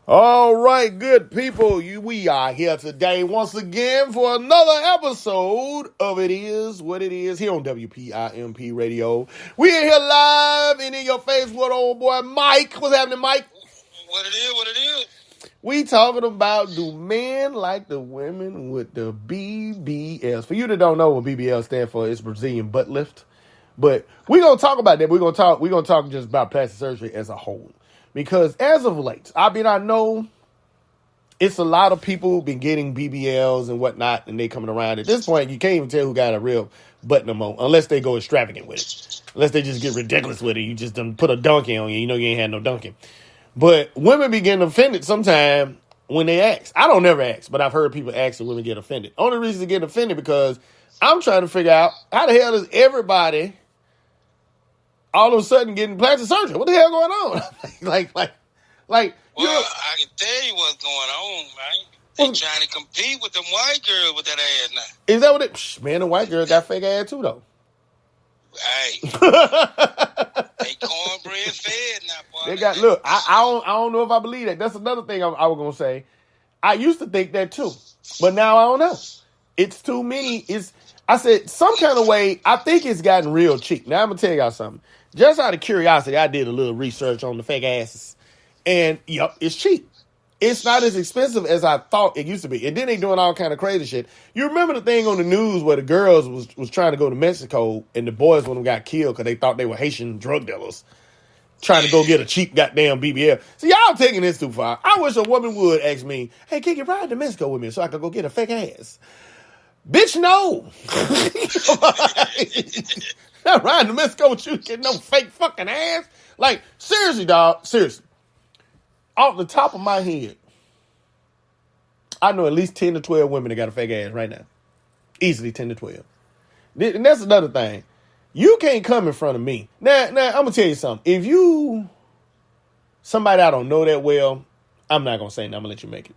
All right, good people. We are here today once again for another episode of It Is What It Is here on WPIMP Radio. We are here live and in your face with old boy Mike. What's happening, Mike? What it is. We talking about do men like the women with the BBLs? For you that don't know what BBL stands for, it's Brazilian butt lift. But we're gonna talk about that. We're gonna talk just about plastic surgery as a whole. Because as of late, I know it's a lot of people been getting BBLs and whatnot, and they coming around. At this point, you can't even tell who got a real butt no more, unless they go extravagant with it. Unless they just get ridiculous with it. You just done put a donkey on you. You know you ain't had no donkey. But women be getting offended sometimes when they ask. I don't never ask, but I've heard people ask and women get offended. Only reason to get offended because I'm trying to figure out how the hell does everybody all of a sudden getting plastic surgery? What the hell going on? like. Well, I can tell you what's going on, man. They trying to compete with them white girls with that ass now. Is that what it? Man, the white girls got fake ass too, though. Hey, they cornbread fed now, boy. They got look. I don't know if I believe that. That's another thing I was gonna say. I used to think that too, but now I don't know. It's too many. I said some kind of way. I think it's gotten real cheap. Now I'm gonna tell y'all something. Just out of curiosity, I did a little research on the fake asses, and yep, it's cheap. It's not as expensive as I thought it used to be. And then they doing all kind of crazy shit. You remember the thing on the news where the girls was trying to go to Mexico and the boys when them got killed because they thought they were Haitian drug dealers trying to go get a cheap goddamn BBL. So y'all taking this too far. I wish a woman would ask me, hey, can you ride to Mexico with me so I can go get a fake ass? Bitch, no. Not riding to Mexico with you getting no fake fucking ass. Like, seriously, dog. Seriously. Off the top of my head, I know at least 10 to 12 women that got a fake ass right now. Easily 10 to 12. And that's another thing. You can't come in front of me. Now, I'm going to tell you something. If you, somebody I don't know that well, I'm not going to say nothing. I'm going to let you make it.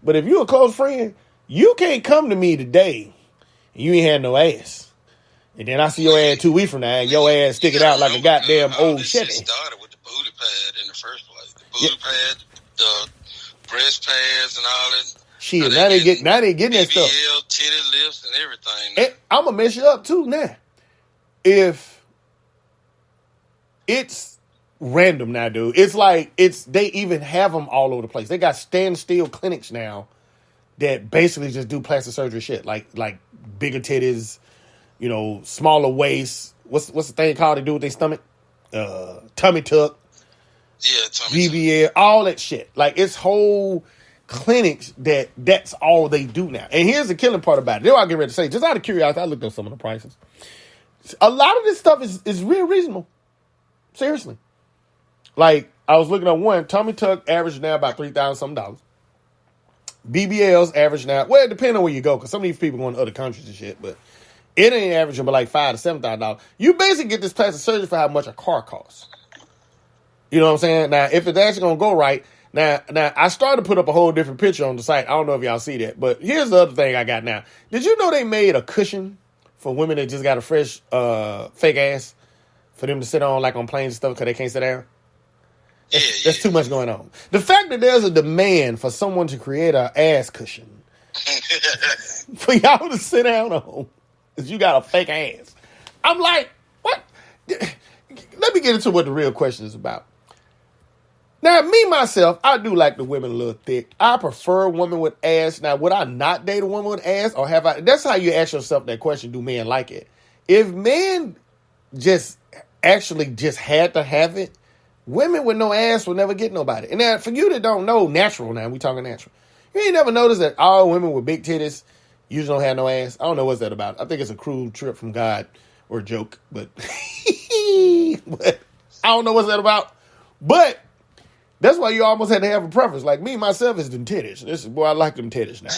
But if you're a close friend, you can't come to me today and you ain't had no ass. And then I see your ass 2 weeks from now and your ass sticking out like a goddamn old Chevy. It started with the booty pad in the first place. Booty pad, the breast pads and all that. Shit, now they getting that stuff. BBL, titty lifts and everything. And I'm gonna mess you up too now. If it's random now, dude. It's like they even have them all over the place. They got standstill clinics now that basically just do plastic surgery shit. Like bigger titties, smaller waist. What's the thing called they do with their stomach? Tummy tuck. Yeah, BBL, all that shit. Like, it's whole clinics that's all they do now. And here's the killing part about it. Then I'll get ready to say, just out of curiosity, I looked up some of the prices. A lot of this stuff is real reasonable. Seriously. Like, I was looking at one, tummy tuck average now about $3,000 something. BBLs average now, well, it depends on where you go, because some of these people going to other countries and shit, but it ain't averaging but like $5,000 to $7,000. You basically get this plastic surgery for how much a car costs. You know what I'm saying? Now, if it's actually going to go right, now I started to put up a whole different picture on the site. I don't know if y'all see that, but here's the other thing I got now. Did you know they made a cushion for women that just got a fresh fake ass for them to sit on like on planes and stuff because they can't sit down? That's too much going on. The fact that there's a demand for someone to create an ass cushion for y'all to sit down on because you got a fake ass. I'm like, what? Let me get into what the real question is about. Now, me, myself, I do like the women a little thick. I prefer a woman with ass. Now, would I not date a woman with ass? Or have I? That's how you ask yourself that question, do men like it? If men just had to have it, women with no ass will never get nobody. And now, for you that don't know, natural now, we talking natural. You ain't never noticed that all women with big titties usually don't have no ass? I don't know what's that about. I think it's a cruel trip from God or a joke, but, but I don't know what's that about. But that's why you almost had to have a preference. Like me, myself, is them titties. This is, boy, I like them titties now.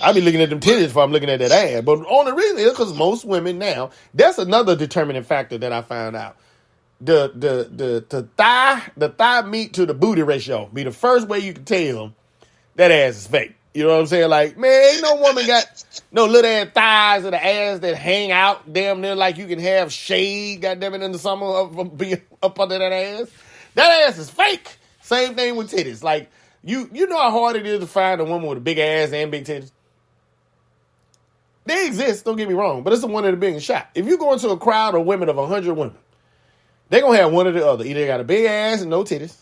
I be looking at them titties before I'm looking at that ass. But the only reason is because most women now, that's another determining factor that I found out. The thigh meat to the booty ratio be the first way you can tell that ass is fake. You know what I'm saying? Like, man, ain't no woman got no little ass thighs of the ass that hang out damn near like you can have shade, goddamn it, in the summer up under that ass. That ass is fake. Same thing with titties. Like, you know how hard it is to find a woman with a big ass and big titties? They exist, don't get me wrong, but it's the one that are being shot. If you go into a crowd of women of 100 women, they're going to have one or the other. Either they got a big ass and no titties,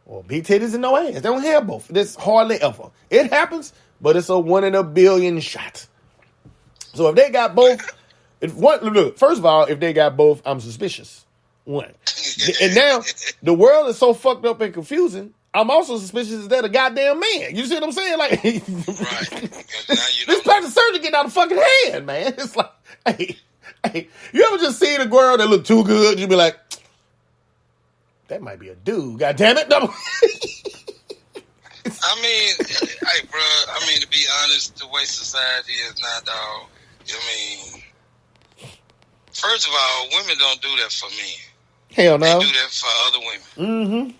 or big titties and no ass. They don't have both. That's hardly ever. It happens, but it's a 1 in a billion shot. So if they got both, look, first of all, if they got both, I'm suspicious. One. And now, the world is so fucked up and confusing, I'm also suspicious is that a goddamn man. You see what I'm saying? Like, right. This plastic surgery getting out of fucking hand, man. It's like, hey, you ever just seen a girl that look too good? You be like, that might be a dude. God damn it! No. I mean, hey, bro. I mean, to be honest, the way society is now, dog. I mean, first of all, women don't do that for men. Hell no. They do that for other women. Mm-hmm.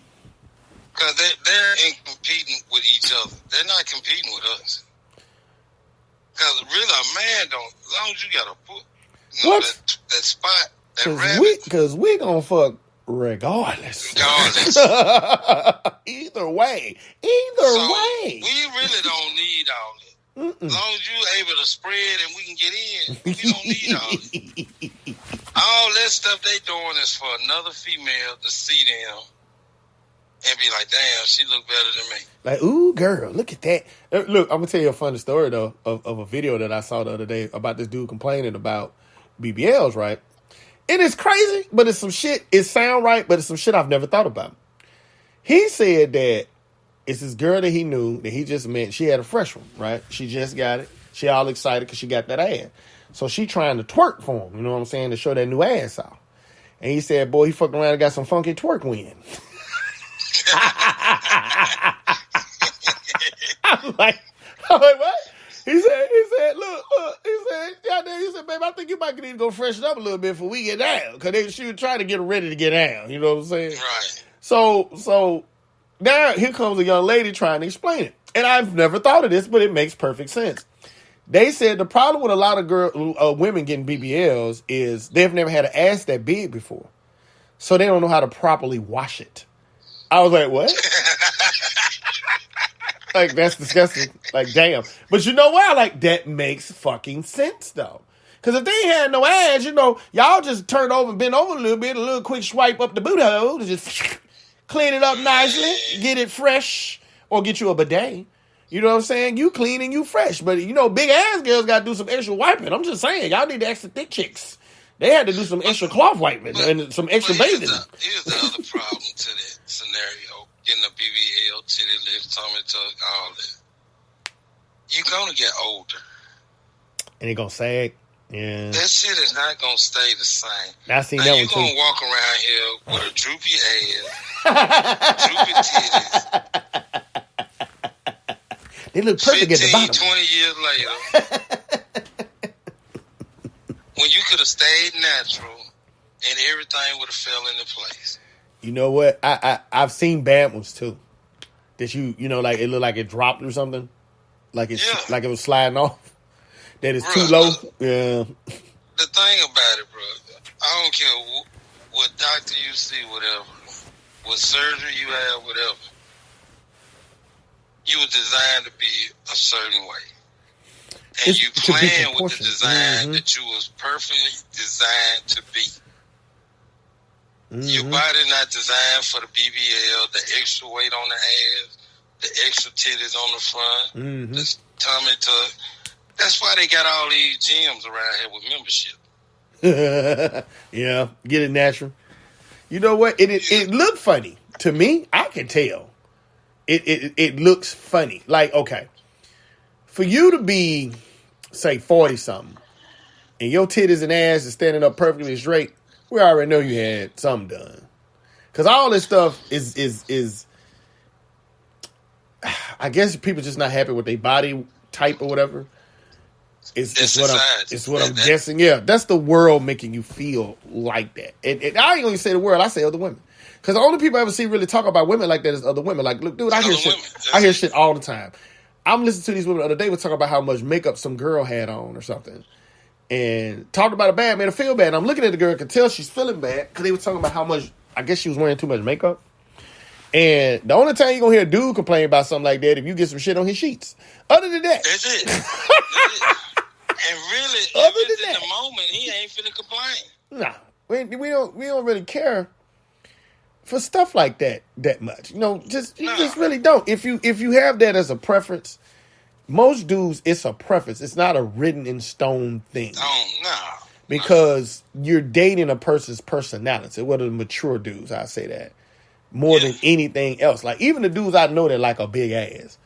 Because they're in competing with each other. They're not competing with us. Because really, a man don't, as long as you got a put, that spot, that rabbit. Because we gonna fuck regardless. Either way. So way. We really don't need all that. Mm-mm. As long as you're able to spread and we can get in, we don't need all that. All that stuff they doing is for another female to see them and be like, damn, she look better than me. Like, ooh, girl, look at that. Look, I'm going to tell you a funny story, though, of a video that I saw the other day about this dude complaining about BBLs, right? And it's crazy, but it's some shit. It sound right, but it's some shit I've never thought about. He said that it's this girl that he knew that he just met. She had a fresh one, right? She just got it. She all excited because she got that ass. So she trying to twerk for him, you know what I'm saying, to show that new ass off. And he said, boy, he fucked around and got some funky twerk wind. I'm like, what? He said, look, he said, babe, I think you might need to go freshen up a little bit before we get down. Because she was trying to get ready to get down, you know what I'm saying? Right. So now here comes a young lady trying to explain it. And I've never thought of this, but it makes perfect sense. They said the problem with a lot of women getting BBLs is they've never had an ass that big before. So they don't know how to properly wash it. I was like, what? Like, that's disgusting. Like, damn. But you know what? Like, that makes fucking sense, though. Because if they ain't had no ass, you know, y'all just turn over and bend over a little quick swipe up the boot hole to just clean it up nicely, get it fresh, or get you a bidet. You know what I'm saying? You clean and you fresh. But, you know, big ass girls got to do some extra wiping. I'm just saying, y'all need the extra thick chicks. They had to do some extra cloth wiping and some extra bathing. Here's the other problem to that scenario. Getting a BBL, titty lift, tummy tuck, all that. You're going to get older. And it going to sag? Yeah. That shit is not going to stay the same. I seen that one too. You're going to walk around here with a droopy ass, droopy titties. They look perfect 15, at the bottom. 20 years later, when you could have stayed natural and everything would have fell into place. You know what? I've seen bad ones too. That you know, like it looked like it dropped or something. Like it was sliding off. That it's too low. Yeah. The thing about it, bro, I don't care what doctor you see, whatever, what surgery you have, whatever. You were designed to be a certain way. And you plan with the design that you was perfectly designed to be. Mm-hmm. Your body not designed for the BBL, the extra weight on the ass, the extra titties on the front, the tummy tuck. That's why they got all these gyms around here with membership. Yeah, get it natural. You know what? It looked funny to me. I can tell. It looks funny. Like, okay, for you to be, say, 40-something, and your titties and ass is standing up perfectly straight, we already know you had something done. Because all this stuff is I guess people just not happy with their body type or whatever. It's what I'm guessing. Yeah, that's the world making you feel like that. And I ain't gonna say the world. I say other women. Because the only people I ever see really talk about women like that is other women. Like, look, dude, I hear shit all the time. I'm listening to these women the other day was talking about how much makeup some girl had on or something. And talked about it bad, made her feel bad. And I'm looking at the girl, could tell she's feeling bad because they were talking about how much, I guess she was wearing too much makeup. And the only time you're going to hear a dude complain about something like that if you get some shit on his sheets. Other than that. That's it. That's it. And really, if it's in the moment, he ain't finna complain. Nah. We don't really care for stuff like that much. You just really don't. If you have that as a preference, most dudes, it's a preference. It's not a written in stone thing. Oh, no. Because you're dating a person's personality. What are the mature dudes, I say that. More than anything else. Like, even the dudes I know that like a big ass,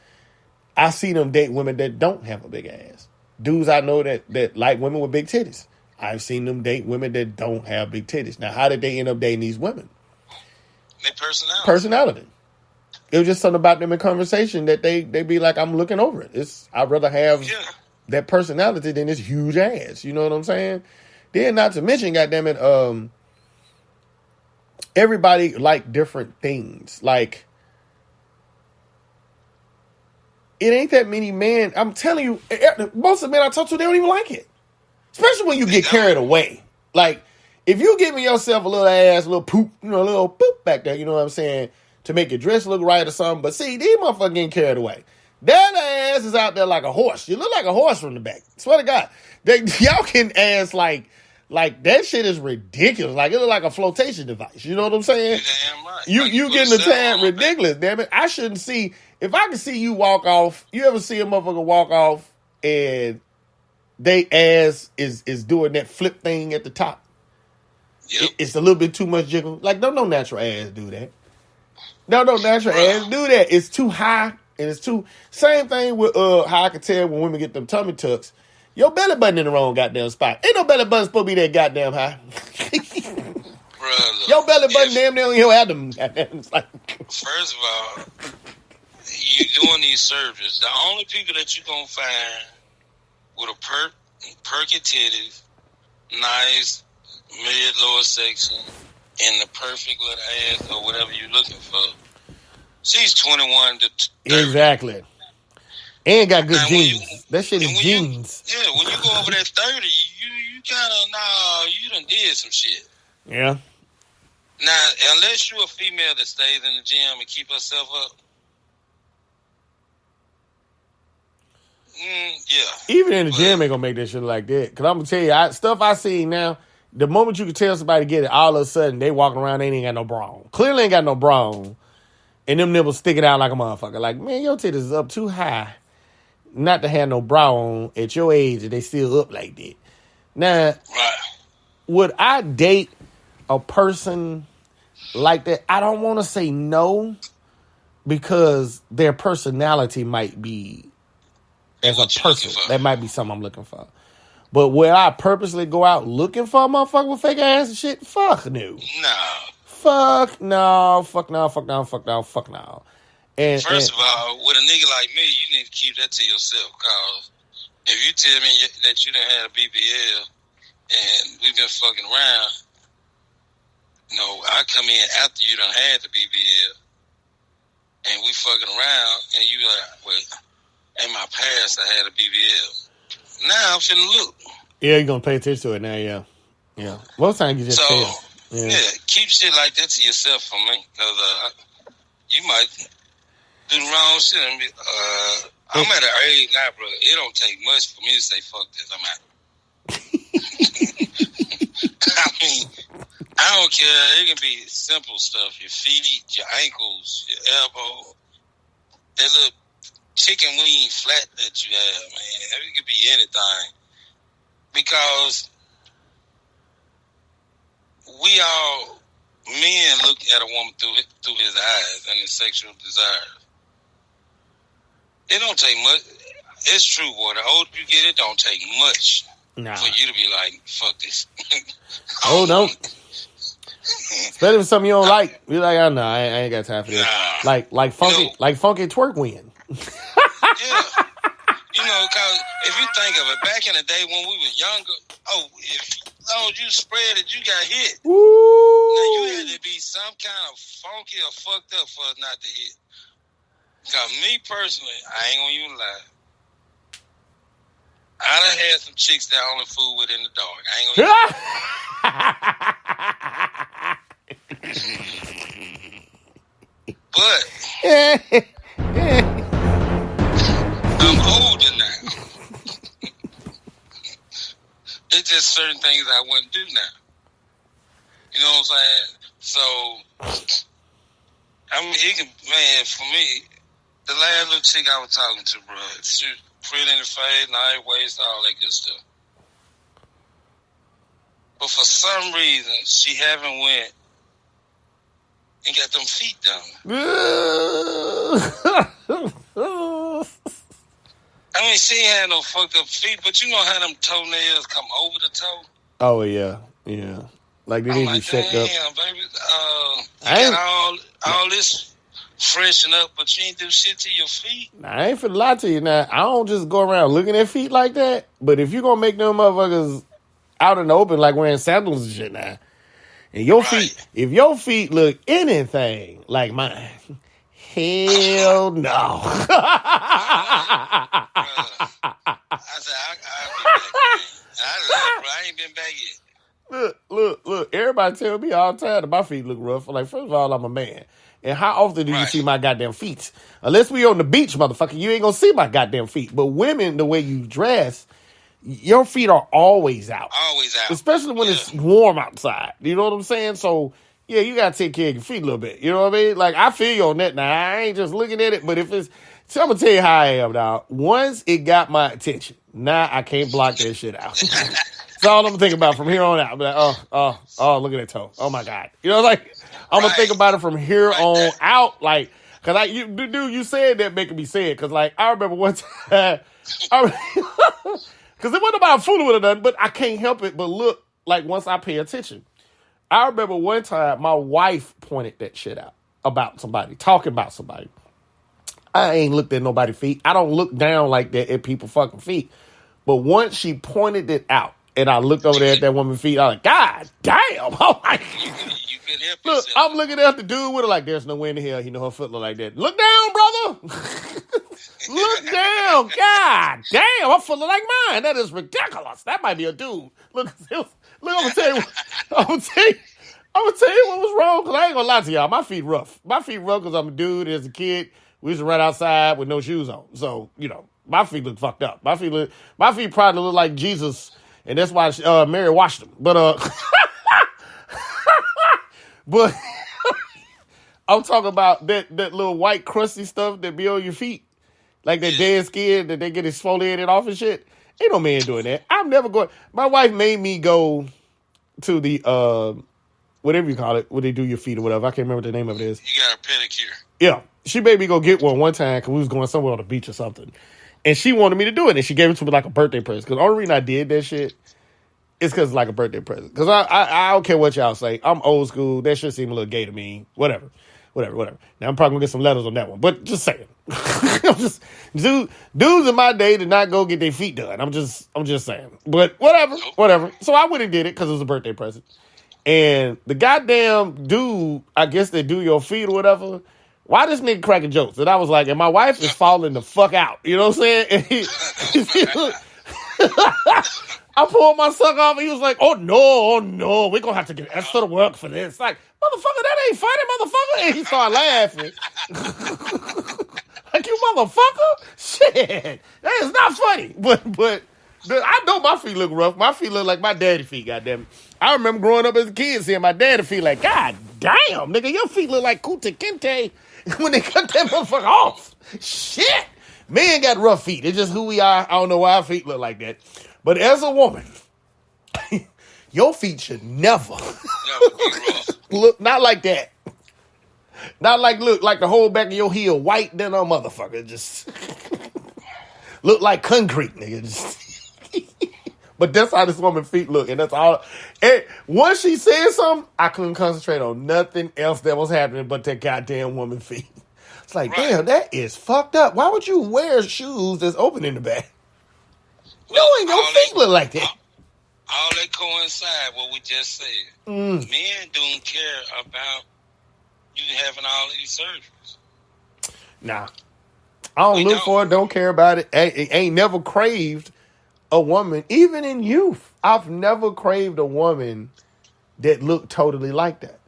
I see them date women that don't have a big ass. Dudes I know that like women with big titties. I've seen them date women that don't have big titties. Now, how did they end up dating these women? Their personality. It was just something about them in conversation that they be like, I'm looking over it. I'd rather have that personality than this huge ass. You know what I'm saying? Then, not to mention, goddammit, everybody like different things. Like, it ain't that many men. I'm telling you, most of the men I talk to, they don't even like it. Especially when you get carried away. Like, if you giving yourself a little ass, a little poop, a little poop back there, you know what I'm saying, to make your dress look right or something. But see, these motherfuckers getting carried away. That ass is out there like a horse. You look like a horse from the back. Swear to God. Y'all can ass like that shit is ridiculous. Like, it look like a flotation device. You know what I'm saying? Damn right. You getting a tad ridiculous, damn it. I shouldn't see, if I can see you walk off, you ever see a motherfucker walk off and they ass is doing that flip thing at the top? Yep. It's a little bit too much jiggle. Like, no natural ass do that. No natural ass do that. It's too high, and it's too... Same thing with how I can tell when women get them tummy tucks. Your belly button in the wrong goddamn spot. Ain't no belly button supposed to be that goddamn high. Your belly button damn near you have them. First of all, you doing these surgeries. The only people that you gonna find with a perky titties, nice mid lower section, and the perfect little ass or whatever you're looking for, she's 21 to 30. Exactly. And got good genes. That shit is genes. When you go over that 30, you kind of, you done did some shit. Yeah. Now, unless you're a female that stays in the gym and keep herself up, even in the gym ain't gonna make that shit like that. Cause I'm gonna tell you, stuff I see now, the moment you can tell somebody get it, all of a sudden they walking around, they ain't got no bra on. Clearly ain't got no bra on. And them nipples sticking out like a motherfucker. Like, man, your titties is up too high not to have no bra on at your age and they still up like that. Now, would I date a person like that? I don't want to say no, because their personality might be, as a person, that might be something I'm looking for. But would I purposely go out looking for a motherfucker with fake ass and shit? Fuck no. Fuck no. And first of all, with a nigga like me, you need to keep that to yourself, cause if you tell me that you done had a BBL and we've been fucking around, I come in after you done had the BBL and we fucking around and you like, well, in my past I had a BBL. Now I'm finna look. Yeah, you're gonna pay attention to it now, yeah. Most times you just tell. Yeah, keep shit like that to yourself for me, cause you might do the wrong shit. And I'm at an age now, brother. It don't take much for me to say fuck this. I'm out. I mean, I don't care. It can be simple stuff: your feet, your ankles, your elbow, that little chicken wing flat that you have, man. It could be anything. Because men look at a woman through his eyes and his sexual desires. It don't take much. It's true, boy. The older you get, it don't take much for you to be like, fuck this. Oh, no. Especially if something you don't like. You're like, oh, no, I ain't got time for this. Like funky twerk win. Yeah. Because if you think of it, back in the day when we was younger, as long as you spread it, you got hit. Ooh. Now, you had to be some kind of funky or fucked up for us not to hit. Because me personally, I ain't gonna even lie. I done had some chicks that I only fool with in the dark. I ain't gonna But I'm older now. It's just certain things I wouldn't do now. You know what I'm saying? So, I mean, man, for me, the last little chick I was talking to, bro, she pretty in the face, nice waist, all that good stuff. But for some reason, she haven't went and got them feet done. I mean, she ain't had no fucked up feet, but you know how them toenails come over the toe? Oh, yeah. Like they need to be checked up. Damn, baby, you got all this freshen up, but you ain't do shit to your feet. I ain't finna lie to you now. I don't just go around looking at feet like that, but if you gonna make them motherfuckers out in the open like wearing sandals and shit now, and your feet, if your feet look anything like mine, hell no. I said, I'll be back, man. I ain't been back yet. Look. Everybody tell me all the time that my feet look rough. Like, first of all, I'm a man. And how often do you see my goddamn feet? Unless we on the beach, motherfucker, you ain't gonna see my goddamn feet. But women, the way you dress, your feet are always out. Always out. Especially when it's warm outside. You know what I'm saying? So, yeah, you gotta take care of your feet a little bit. You know what I mean? Like, I feel you on that now. I ain't just looking at it, but if it's... So I'm gonna tell you how I am now. Once it got my attention, now I can't block that shit out. That's all I'm gonna think about from here on out. I'm like, oh, look at that toe. Oh my God. You know, like I'm gonna think about it from here on out. Like, cause you said that making me say it. Cause like I remember one time, cause it wasn't about fooling with it nothing, but I can't help it but look like once I pay attention. I remember one time my wife pointed that shit out about somebody, talking about somebody. I ain't looked at nobody's feet. I don't look down like that at people's fucking feet. But once she pointed it out, and I looked over there at that woman's feet, I was like, God damn. I'm like, you could help look, yourself. I'm looking at the dude with her like, there's no way in the hell he know her foot look like that. Look down, brother. Look down. God damn, her foot look like mine. That is ridiculous. That might be a dude. Look, I'm gonna tell you what was wrong, because I ain't gonna lie to y'all. My feet rough. My feet rough because I'm a dude. As a kid, we used to run outside with no shoes on. So, you know, my feet look fucked up. My feet probably look like Jesus, and that's why Mary washed them. But but I'm talking about that little white crusty stuff that be on your feet, like that dead skin that they get exfoliated off and shit. Ain't no man doing that. I'm never going. My wife made me go to the whatever you call it, where they do your feet or whatever. I can't remember what the name of it is. You got a pedicure. Yeah. She made me go get one time because we was going somewhere on the beach or something. And she wanted me to do it. And she gave it to me like a birthday present. Because the only reason I did that shit is because it's like a birthday present. Because I don't care what y'all say. I'm old school. That shit seem a little gay to me. Whatever. Now, I'm probably going to get some letters on that one. But just saying. Dudes in my day did not go get their feet done. I'm just saying. But whatever. So I went and did it because it was a birthday present. And the goddamn dude, I guess they do your feet or whatever, why this nigga cracking jokes? And I was like, and my wife is falling the fuck out. You know what I'm saying? And I pulled my sucker off and he was like, oh no, we're going to have to get extra work for this. Like, motherfucker, that ain't funny, motherfucker. And he started laughing. Like, you motherfucker? Shit, that is not funny. But I know my feet look rough. My feet look like my daddy feet, goddamn it. I remember growing up as a kid seeing my daddy feet like, God damn, nigga, your feet look like Kunta Kinte when they cut that motherfucker off. Shit. Men got rough feet. It's just who we are. I don't know why our feet look like that. But as a woman, your feet should never look not like that. Not like look like the whole back of your heel white than a motherfucker. Just look like concrete, nigga. Just but that's how this woman's feet look, and that's all. And once she said something, I couldn't concentrate on nothing else that was happening but that goddamn woman's feet. It's like, damn, that is fucked up. Why would you wear shoes that's open in the back? Knowing your feet look like that. All that coincide what we just said. Men don't care about you having all these surgeries. Nah. I don't look for it, don't care about it. Ain't never craved a woman, even in youth. I've never craved a woman that looked totally like that.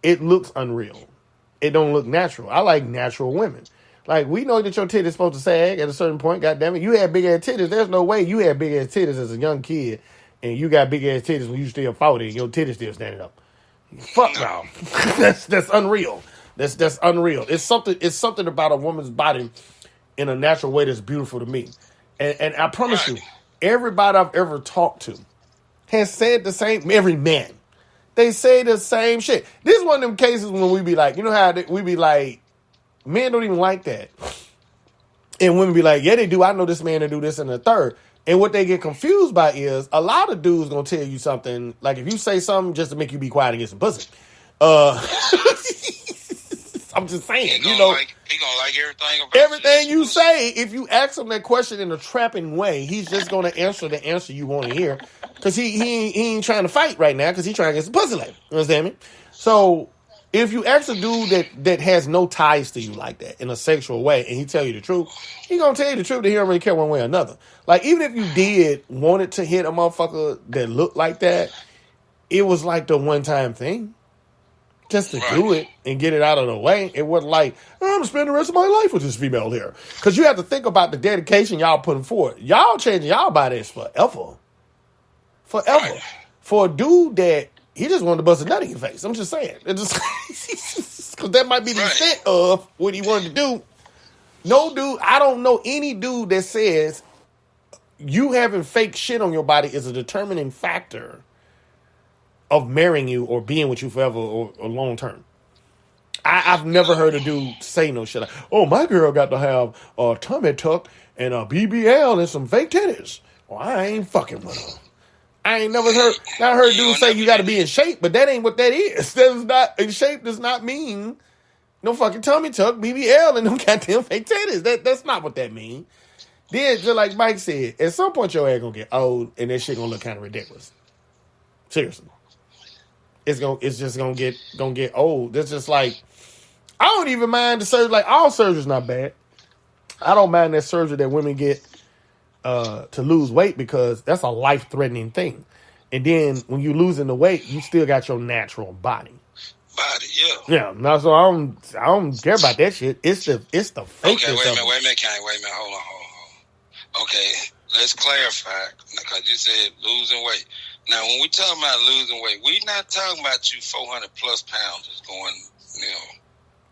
It looks unreal. it don't look natural. I like natural women. Like, we know that your titties is supposed to sag at a certain point. God damn it, you had big ass titties. There's no way you had big ass titties as a young kid, and you got big ass titties when you still 40 and your titties still standing up. Fuck no. That's unreal. That's unreal. It's something about a woman's body in a natural way that's beautiful to me. And I promise you, everybody I've ever talked to has said the same. Every man, they say the same shit. This is one of them cases when we be like, you know how we be like, men don't even like that. And women be like, yeah, they do. I know this man to do this and the third. And what they get confused by is a lot of dudes gonna tell you something. Like, if you say something just to make you be quiet and get some pussy. I'm just saying, he gonna like everything about everything you say. If you ask him that question in a trapping way, he's just gonna answer the answer you want to hear, because he ain't trying to fight right now, because he's trying to get some pussy later. You understand me? So if you ask a dude that has no ties to you like that in a sexual way, and he tell you the truth, he gonna tell you the truth, that he don't really care one way or another. Like, even if you did wanted to hit a motherfucker that looked like that, it was like the one time thing. Just to do it and get it out of the way. It wasn't like, I'm going to spend the rest of my life with this female here. Because you have to think about the dedication y'all putting forth. Y'all changing y'all bodies forever. Forever. Right. For a dude that, he just wanted to bust a nut in your face. I'm just saying. It just, because that might be the extent of what he wanted to do. No dude, I don't know any dude that says you having fake shit on your body is a determining factor of marrying you or being with you forever or long term. I've never heard a dude say no shit like, oh, my girl got to have a tummy tuck and a BBL and some fake titties. Well, I ain't fucking with her. I ain't never heard dudes say you got to be in shape, but that ain't what that is. That is not, in shape does not mean no fucking tummy tuck, BBL, and no goddamn fake titties. That's not what that means. Then, just like Mike said, at some point your ass gonna get old and that shit gonna look kind of ridiculous. Seriously. It's just gonna get old. It's just like, I don't even mind the surgery. Like, all surgery's not bad. I don't mind that surgery that women get to lose weight, because that's a life-threatening thing. And then when you losing the weight, you still got your natural body. Yeah. No, so I don't care about that shit. It's the fakeness. Okay, wait a minute, hold on. Okay, let's clarify, because you said losing weight. Now, when we talking about losing weight, we not talking about you 400 plus pounds is going,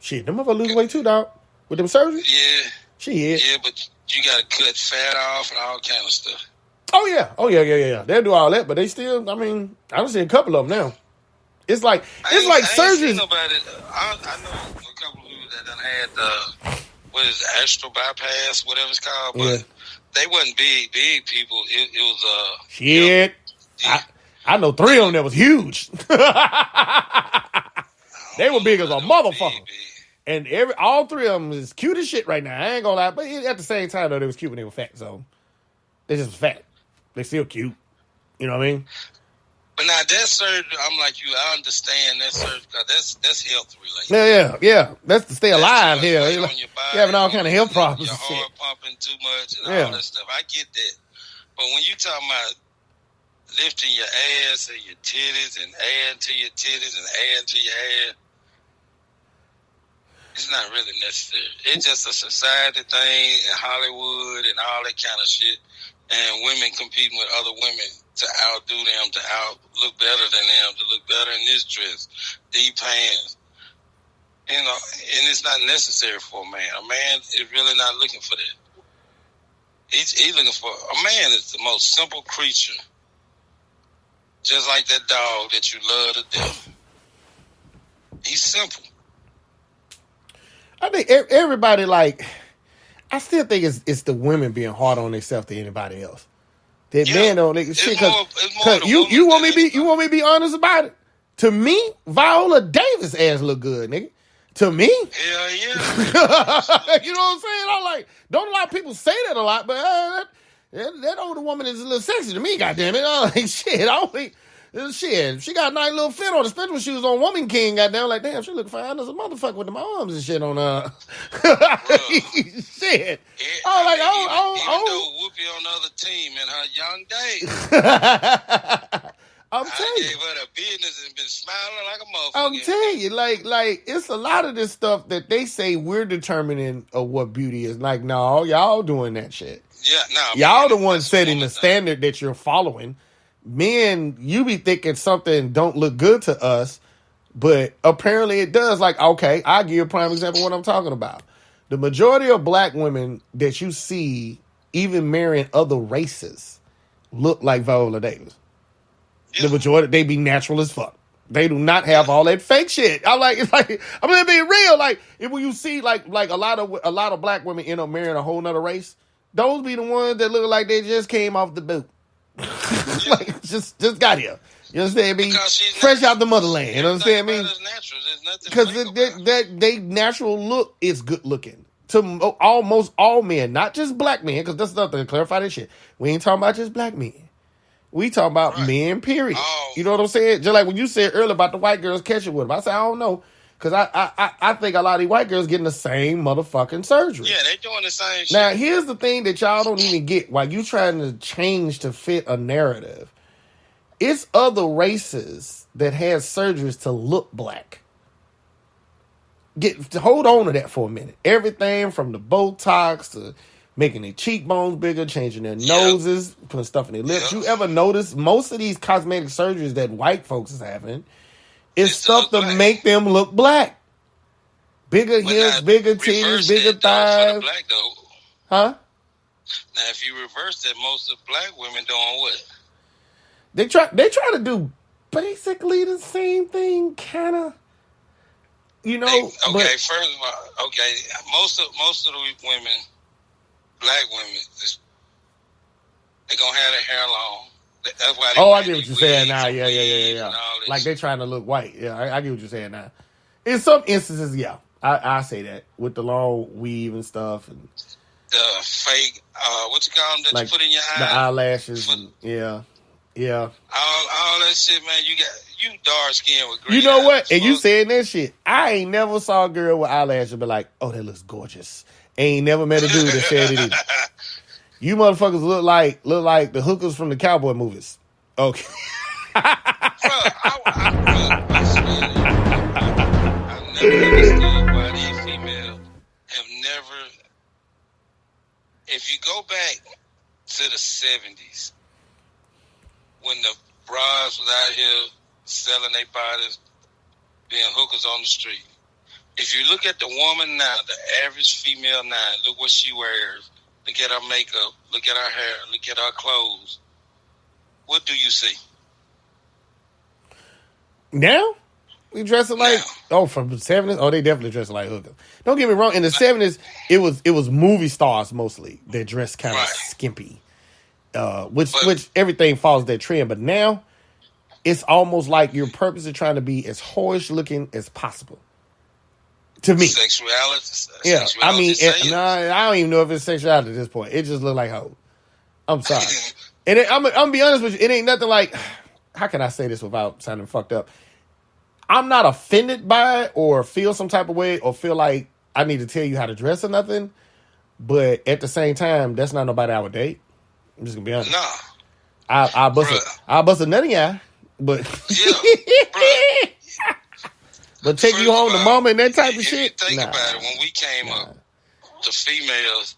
Shit, them motherfuckers lose weight too, dog. With them surgeries? Yeah. Shit. Yeah, but you got to cut fat off and all kind of stuff. Oh, yeah. They'll do all that, but they still, I don't see a couple of them now. It's like surgeries. I ain't seen nobody. I know a couple of people that done had what is it, astral bypass, whatever it's called, but they wasn't big people. It was shit. I know 3 of them that was huge. They were big as a motherfucker. Big. And all 3 of them is cute as shit right now. I ain't gonna lie, but at the same time though, they was cute when they were fat. So they just fat. They still cute. You know what I mean? But now that surgery, I'm like you. I understand that surgery because that's health related. Yeah. That's to stay alive here. You're having all kind of health problems. Your heart pumping too much and all that stuff. I get that. But when you talking about lifting your ass and your titties and adding to your titties and adding to your hair, it's not really necessary. It's just a society thing in Hollywood and all that kind of shit. And women competing with other women to outdo them, to look better than them, to look better in this dress, these pants. And it's not necessary for a man. A man is really not looking for that. He's looking for, a man is the most simple creature. Just like that dog that you love to death. He's simple. I think everybody, like, I still think it's the women being hard on themselves to anybody else. That men don't shit, because you want me to be honest about it. To me, Viola Davis ass look good, nigga. To me, hell yeah. You know what I'm saying? I'm like, don't a lot of people say that a lot, but that older woman is a little sexy to me. Goddamn it! I'm like, shit, she got a nice little fit on, especially when she was on Woman King. Goddamn, like, damn, she look fine as a motherfucker with them arms and shit on her. Shit. Even though Whoopi on the other team in her young days. I'm telling you. I gave her the business and been smiling like a motherfucker. I'm telling you, like it's a lot of this stuff that they say we're determining of what beauty is. Like, no, y'all doing that shit. Yeah, no. Y'all the ones setting the standard that you're following. Men, you be thinking something don't look good to us, but apparently it does. Like, okay, I'll give you a prime example of what I'm talking about. The majority of black women that you see, even marrying other races, look like Viola Davis. Yeah. The majority, they be natural as fuck. They do not have all that fake shit. I'm like, it's like, I'm gonna be real. Like, if when you see like a lot of black women end up marrying a whole nother race, those be the ones that look like they just came off the boot. Like, just got here. You understand me? Fresh out the motherland. You understand me? Because they natural look is good looking to almost all men, not just black men. Because that's nothing to clarify this shit. We ain't talking about just black men. We talking about men, period. Oh. You know what I'm saying? Just like when you said earlier about the white girls catching with them. I said, I don't know. Because I think a lot of these white girls getting the same motherfucking surgery. Yeah, they doing the same shit. Now, here's the thing that y'all don't even get. While you trying to change to fit a narrative, it's other races that has surgeries to look black. Hold on to that for a minute. Everything from the Botox to making their cheekbones bigger, changing their noses, putting stuff in their lips. You ever notice most of these cosmetic surgeries that white folks is having is stuff to make them look black. Bigger hips, bigger titties, bigger thighs. Huh? Now, if you reverse that, most of black women doing what? They try to do basically the same thing, kind of. You know. First of all, most of the women, black women, they gonna have their hair long. That's why. I get what you're saying now. Yeah. Like they trying to look white. Yeah, I get what you're saying now. In some instances, yeah, I say that with the long weave and stuff and the fake. What you call them that you put in your eye? The eyelashes. Yeah. All that shit, man. You dark skin with green. You know what? And you saying that shit. I ain't never saw a girl with eyelashes be like, oh, that looks gorgeous. Ain't never met a dude that said it either. You motherfuckers look like the hookers from the cowboy movies. Okay. I've never understood why these females have never. If you go back to the 70s, when the brides was out here selling their bodies, being hookers on the street. If you look at the woman now, the average female now, look what she wears. Look at her makeup. Look at her hair. Look at her clothes. What do you see? Now? We dressing like from the 70s? Oh, they definitely dressing like hookers. Don't get me wrong. In the 70s, it was movie stars mostly that dressed kind of skimpy. Which everything follows that trend. But now, it's almost like you're purposely trying to be as whorish looking as possible. To me. Sexuality. Yeah. I mean, I don't even know if it's sexuality at this point. It just look like hoe. I'm sorry. And I'm gonna be honest with you. It ain't nothing like, how can I say this without sounding fucked up? I'm not offended by it or feel some type of way or feel like I need to tell you how to dress or nothing. But at the same time, that's not nobody I would date. I'm just gonna be honest. Nah. I'll bust a nut in your eye. But but take you home to mama and that type of shit. If you think about it, when we came up, the females,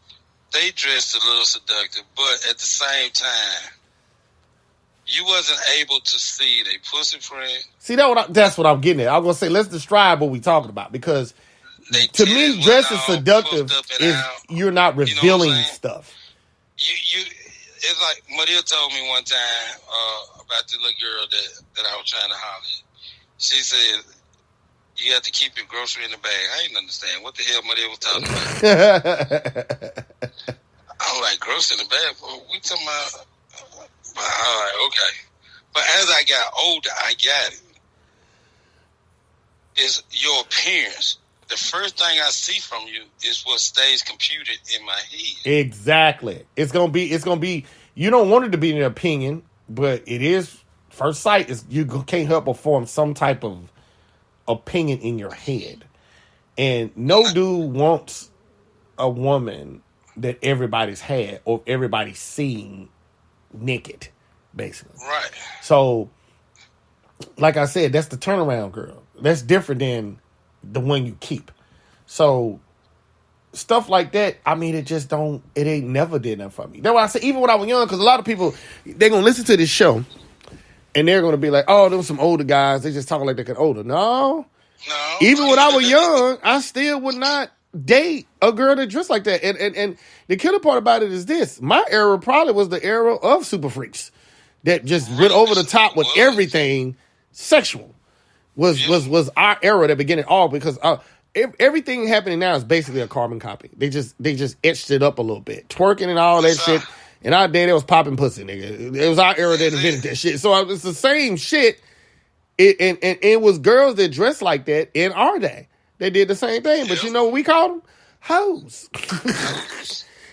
they dressed a little seductive, but at the same time, you wasn't able to see their pussy print. See, that's what I'm getting at. I'm gonna say, let's describe what we talking about, because to me, dressing seductive is you're not revealing stuff. It's like Maria told me one time about the little girl that I was trying to holler at. She said, you have to keep your grocery in the bag. I didn't understand what the hell Maria was talking about. I was like, grocery in the bag? Well, we talking about... All right, okay. But as I got older, I got it. It's your appearance. The first thing I see from you is what stays computed in my head. Exactly. It's gonna be. You don't want it to be an opinion, but it is. First sight is you can't help but form some type of opinion in your head, and no dude wants a woman that everybody's had or everybody's seeing naked, basically. Right. So like I said, that's the turnaround girl. That's different than the one you keep. So stuff like that, I mean, it ain't never did nothing for me. That's why I say, even when I was young, because a lot of people, they're going to listen to this show, and they're going to be like, oh, there was some older guys, they just talking like they get older. No. Even when I was young, I still would not date a girl that dressed like that. And the killer part about it is this. My era probably was the era of super freaks that just went over the top with everything sexual. Was our era that began it all, because everything happening now is basically a carbon copy. They just etched it up a little bit. Twerking and all that shit. In our day, they was popping pussy, nigga. It was our era that invented that shit. So it's the same shit. It was girls that dressed like that in our day. They did the same thing. But you know what we called them? Hoes.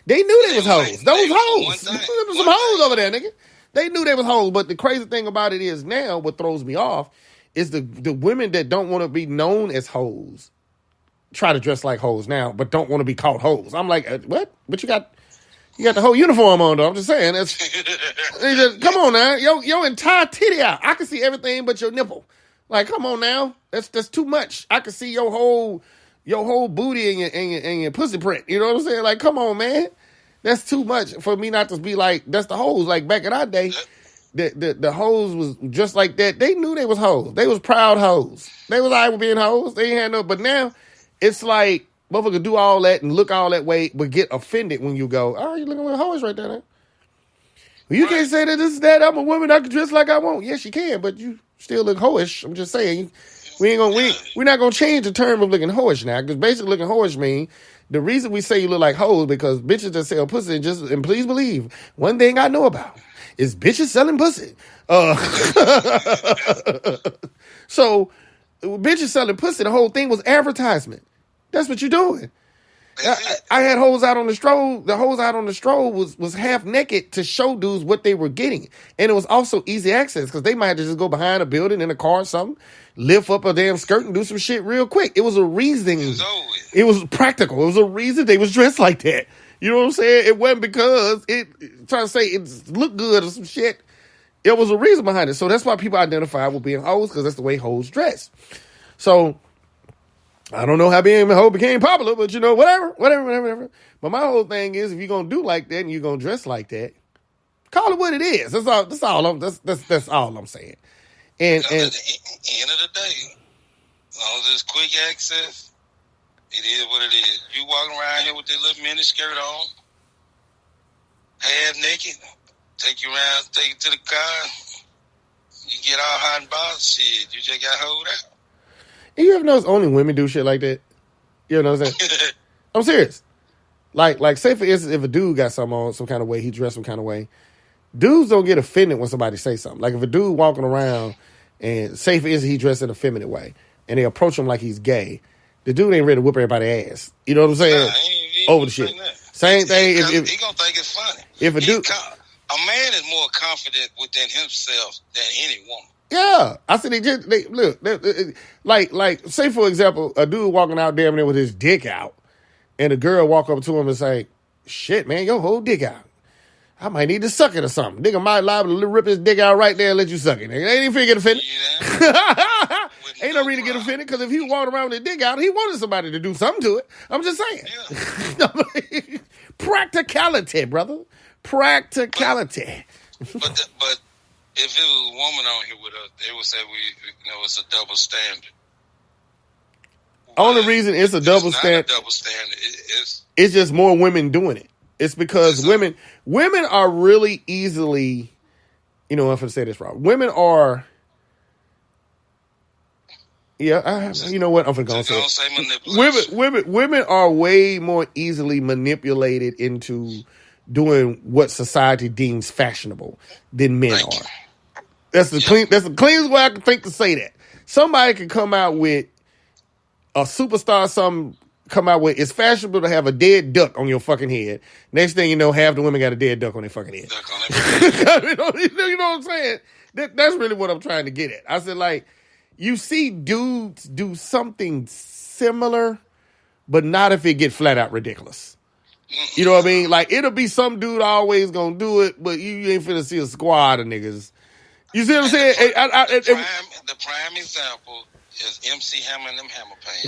They knew they was hoes. Those hoes. There was some hoes over there, nigga. They knew they was hoes. But the crazy thing about it is now, what throws me off is the women that don't want to be known as hoes try to dress like hoes now, but don't want to be called hoes. I'm like, what? But you got the whole uniform on, though. I'm just saying. Come on now. Your entire titty out. I can see everything but your nipple. Like, come on now. That's too much. I can see your whole booty and your pussy print. You know what I'm saying? Like, come on, man. That's too much for me not to be like, that's the hoes. Like, back in our day, the hoes was just like that. They knew they was hoes. They was proud hoes. They was all right with being hoes. They ain't had no, but now it's like, motherfucker do all that and look all that way, but get offended when you go, oh, you looking like a hoes right there. Well, you can't say that this is that. I'm a woman. I can dress like I want. Yes, you can, but you still look hoish. I'm just saying, we're not gonna change the term of looking hoish now, because basically looking hoish mean the reason we say you look like hoes because bitches that sell pussy and please believe one thing I know about is bitches selling pussy. So bitches selling pussy. The whole thing was advertisement. That's what you're doing. I had hoes out on the stroll. The hoes out on the stroll was half naked to show dudes what they were getting. And it was also easy access because they might have to just go behind a building in a car or something, lift up a damn skirt and do some shit real quick. It was a reason. It was practical. It was a reason they was dressed like that. You know what I'm saying? It wasn't because trying to say it looked good or some shit. It was a reason behind it. So that's why people identify with being hoes, because that's the way hoes dress. So I don't know how being a hoe became popular, but you know, whatever. But my whole thing is, if you're gonna do like that and you're gonna dress like that, call it what it is. That's all I'm saying. And at the end of the day, as long as it's quick access, it is what it is. You walking around here with that little mini skirt on, half naked, take you to the car, you get all hot and bothered, shit, you just got hold out. And you ever notice only women do shit like that? You know what I'm saying? I'm serious. Like, say for instance, if a dude got something on some kind of way, he dressed some kind of way, dudes don't get offended when somebody say something. Like if a dude walking around and say for instance he dressed in a feminine way and they approach him like he's gay, the dude ain't ready to whip everybody's ass. You know what I'm saying? Nah, over the shit. Same thing. If he gonna think it's funny. If a dude, a man is more confident within himself than any woman. Yeah, I said look, like say for example, a dude walking out damn near with his dick out, and a girl walk up to him and say, "Shit, man, your whole dick out. I might need to suck it or something." Nigga might liable to rip his dick out right there and let you suck it. Nigga, ain't even finna get offended. Yeah. Ain't no reason to get offended because if he walked around with his dick out, he wanted somebody to do something to it. I'm just saying. Yeah. Practicality, brother. Practicality. But if it was a woman on here with us, they would say it's a double standard. Only reason it's a double standard. It's not a double standard. It's just more women doing it. It's because women are really easily, I'm going to say this wrong. Women are, you know what? I'm going to say it. Women are way more easily manipulated into doing what society deems fashionable than men are. That's the cleanest way I can think to say that. Somebody can come out with a superstar, come out with, it's fashionable to have a dead duck on your fucking head. Next thing you know, half the women got a dead duck on their fucking head. You know what I'm saying? That's really what I'm trying to get at. I said, like, you see dudes do something similar, but not if it get flat out ridiculous. You know what I mean? Like, it'll be some dude always gonna do it, but you ain't finna see a squad of niggas You see what I'm saying? The prime example is MC Hammer and them Hammer pants.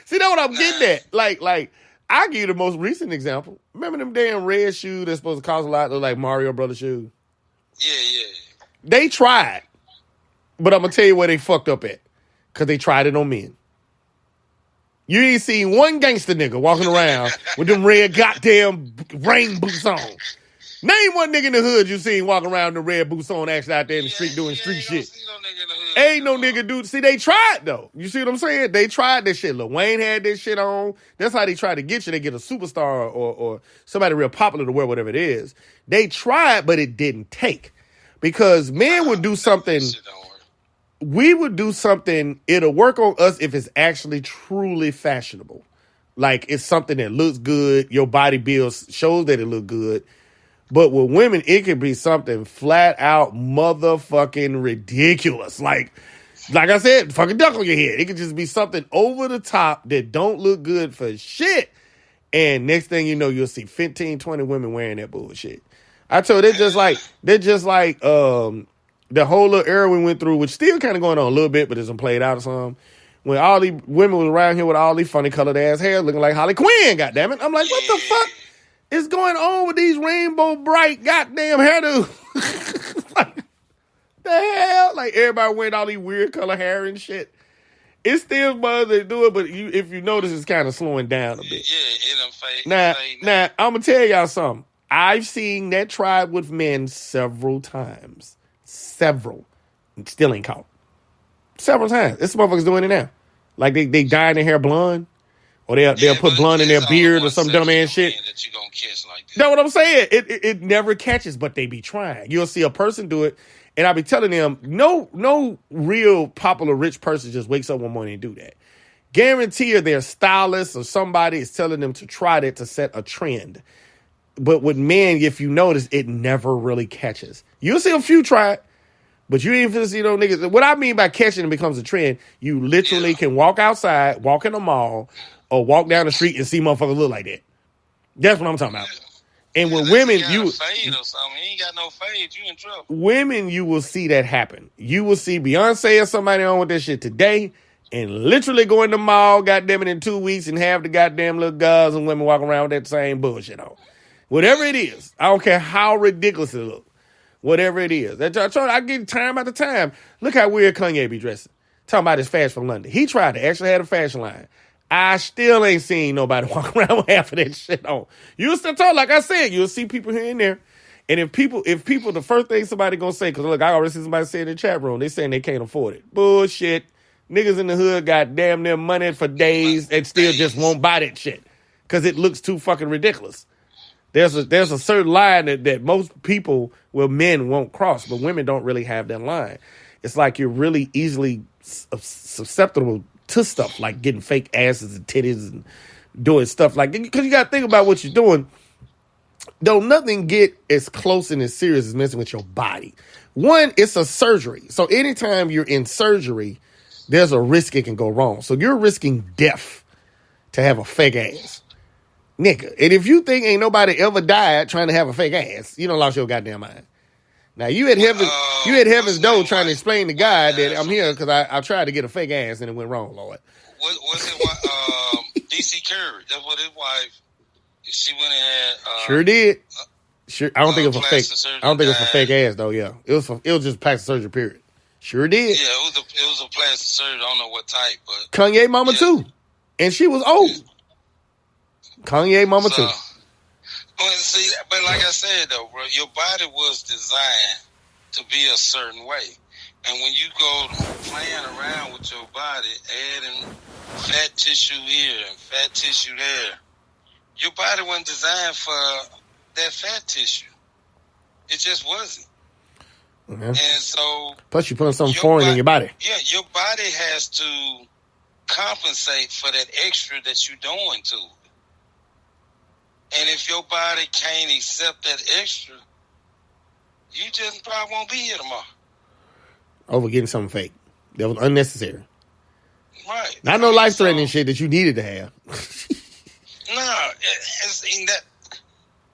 See, that's what I'm getting at. Like, I'll give you the most recent example. Remember them damn red shoes that's supposed to cost a lot, look like Mario Brothers shoes? Yeah. They tried, but I'm going to tell you where they fucked up at. Because they tried it on men. You ain't seen one gangster nigga walking around with them red goddamn rain boots on. Name one nigga in the hood you seen walking around in the red boots on, actually out there in the street doing street shit. Ain't no nigga do. See, they tried though. You see what I'm saying? They tried this shit. Lil Wayne had this shit on. That's how they try to get you. They get a superstar or somebody real popular to wear whatever it is. They tried, but it didn't take. Because men would do something. We would do something. It'll work on us if it's actually truly fashionable. Like it's something that looks good. Your body build shows that it look good. But with women, it could be something flat out motherfucking ridiculous. Like I said, fucking duck on your head. It could just be something over the top that don't look good for shit. And next thing you know, you'll see 15, 20 women wearing that bullshit. I told you, they're just like the whole little era we went through, which still kind of going on a little bit, but it's played out or something. When all these women was around here with all these funny colored ass hair looking like Harley Quinn, goddammit. I'm like, what the fuck is going on with these rainbow bright goddamn hairdos? Like, the hell? Like, everybody wearing all these weird color hair and shit. It still bothers to do it, but if you notice, it's kind of slowing down a bit. Yeah, it done fade. Now, I'm going to tell y'all something. I've seen that tried with men several times. Several. Still ain't caught. Several times. This motherfucker's doing it now. Like, they dye their hair blonde. Or they'll put blonde in their beard or some dumb ass shit. That you gonna catch like that. That's what I'm saying. It never catches, but they be trying. You'll see a person do it, and I'll be telling them, no real popular rich person just wakes up one morning and do that. Guarantee their stylist or somebody is telling them to try that to set a trend. But with men, if you notice, it never really catches. You'll see a few try it, but you ain't finna see no niggas. What I mean by catching it becomes a trend, you literally can walk outside, walk in the mall, or walk down the street and see motherfuckers look like that. That's what I'm talking about. And with women, you fade or something. You ain't got no fade, you in trouble. Women, you will see that happen. You will see Beyonce or somebody on with this shit today, and literally go in the mall, goddamn it, in 2 weeks, and have the goddamn little guys and women walking around with that same bullshit on. Whatever it is, I don't care how ridiculous it looks. Whatever it is, I get time after time. Look how weird Kanye be dressing. Talking about his fashion from London. He tried to actually have a fashion line. I still ain't seen nobody walk around with half of that shit on. You'll still talk, like I said, you'll see people here and there. And if people, the first thing somebody gonna say, because look, I already see somebody say in the chat room, they saying they can't afford it. Bullshit. Niggas in the hood got damn near money for days and still just won't buy that shit. Because it looks too fucking ridiculous. There's a certain line that most people, men won't cross, but women don't really have that line. It's like you're really easily susceptible to stuff like getting fake asses and titties and doing stuff like that. Because you got to think about what you're doing. Don't nothing get as close and as serious as messing with your body. One, it's a surgery. So anytime you're in surgery, there's a risk it can go wrong. So you're risking death to have a fake ass. Nigga. And if you think ain't nobody ever died trying to have a fake ass, you done lost your goddamn mind. Now, you at heaven's door trying to explain to God that I'm here because I tried to get a fake ass and it went wrong, Lord. Was it DC Curry? That's what his wife, she went and had. Sure did. Sure. I don't think it was a fake. I don't think it was a fake ass, though, yeah. It was just plastic surgery, period. Sure did. Yeah, it was a plastic surgery. I don't know what type, but. Kanye mama, too. And she was old. Kanye mama, too. But like I said, though, bro, your body was designed to be a certain way. And when you go playing around with your body, adding fat tissue here and fat tissue there, your body wasn't designed for that fat tissue. It just wasn't. Mm-hmm. And so... Plus, you putting something foreign in your body. Yeah, your body has to compensate for that extra that you're doing to it. And if your body can't accept that extra, you just probably won't be here tomorrow. Over getting something fake. That was unnecessary. Right. Not no life-threatening shit that you needed to have. No,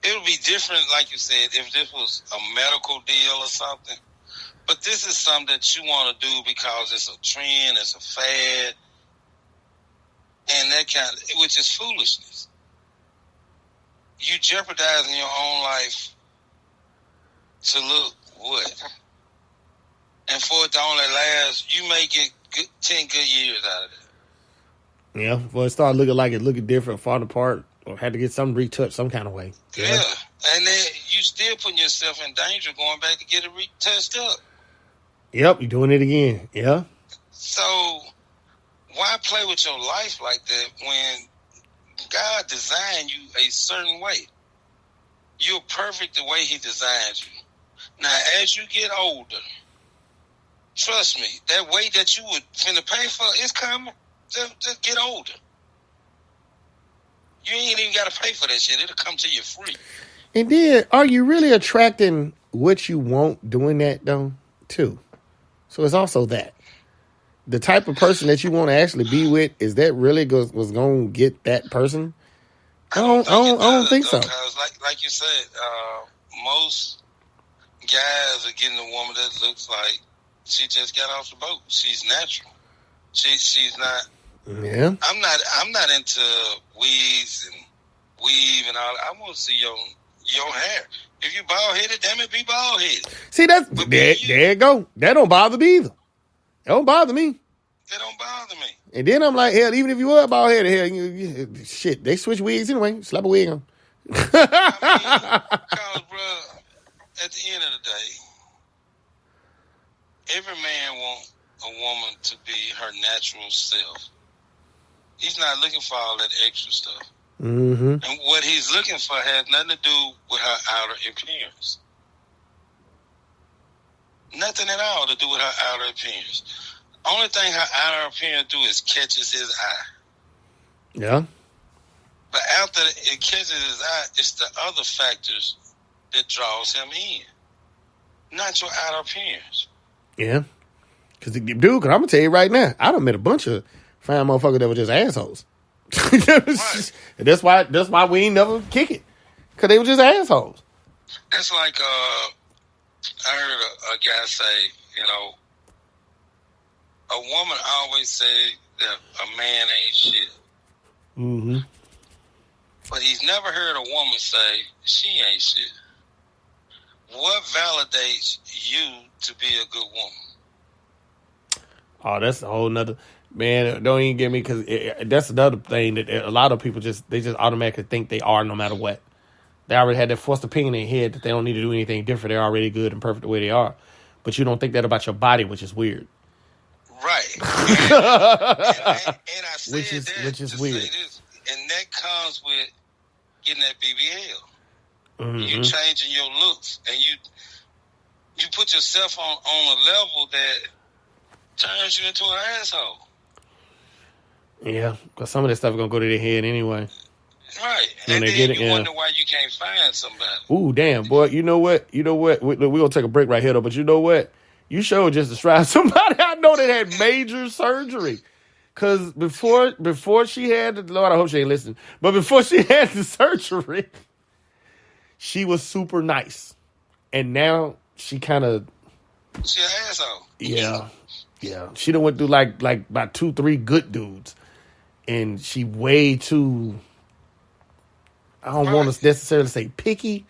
it would be different, like you said, if this was a medical deal or something. But this is something that you want to do because it's a trend, it's a fad, and that kind of, which is foolishness. You jeopardizing your own life to look what? And for it to only last, you may get 10 good years out of it. Yeah, well, it started looking different, falling apart, or had to get something retouched some kind of way. Yeah, and then you still putting yourself in danger going back to get it retouched up. Yep, you're doing it again. Yeah. So why play with your life like that when God designed you a certain way? You're perfect the way He designed you. Now, as you get older, trust me, that weight that you would finna pay for is coming. Just get older. You ain't even got to pay for that shit. It'll come to you free. And then, are you really attracting what you want doing that, though, too? So it's also that. The type of person that you want to actually be with, is that really was going to get that person? I don't think so. Because like you said, most guys are getting a woman that looks like she just got off the boat. She's natural. She's not. Yeah. I'm not into wigs and weave and all. I want to see your hair. If you bald headed, damn it, be bald headed. See, there you go. That don't bother me either. That don't bother me. That don't bother me. And then I'm like, hell, even if you were bald headed, hell, shit, they switch wigs anyway. Slap a wig on. Because, bro, at the end of the day, every man wants a woman to be her natural self. He's not looking for all that extra stuff. Mm-hmm. And what he's looking for has nothing to do with her outer appearance. Nothing at all to do with her outer appearance. Only thing her outer appearance do is catches his eye. Yeah. But after it catches his eye, it's the other factors that draws him in. Not your outer appearance. Yeah. Because I'm going to tell you right now, I done met a bunch of fine motherfuckers that were just assholes. Right. That's why we ain't never kick it. Because they were just assholes. That's like, I heard a guy say, a woman always say that a man ain't shit. Mm-hmm. But he's never heard a woman say she ain't shit. What validates you to be a good woman? Oh, that's a whole nother... Man, don't even get me, because that's another thing that a lot of people just automatically think they are no matter what. They already had that forced opinion in their head that they don't need to do anything different. They're already good and perfect the way they are. But you don't think that about your body, which is weird. Right. and I said which is weird. This, and that comes with getting that BBL. Mm-hmm. You changing your looks, and you put yourself on a level that turns you into an asshole. Yeah, because some of that stuff is going to go to their head anyway. Right. And then you wonder why you can't find somebody. Ooh, damn, boy. You know what? We're going to take a break right here, though. But you know what? You sure just described somebody I know that had major surgery. Because before she had the... Lord, I hope she ain't listening. But before she had the surgery, she was super nice. And now she kind of... She an asshole. Yeah. Yeah. She done went through like about 2-3 good dudes. And she way too... I don't want to necessarily say picky,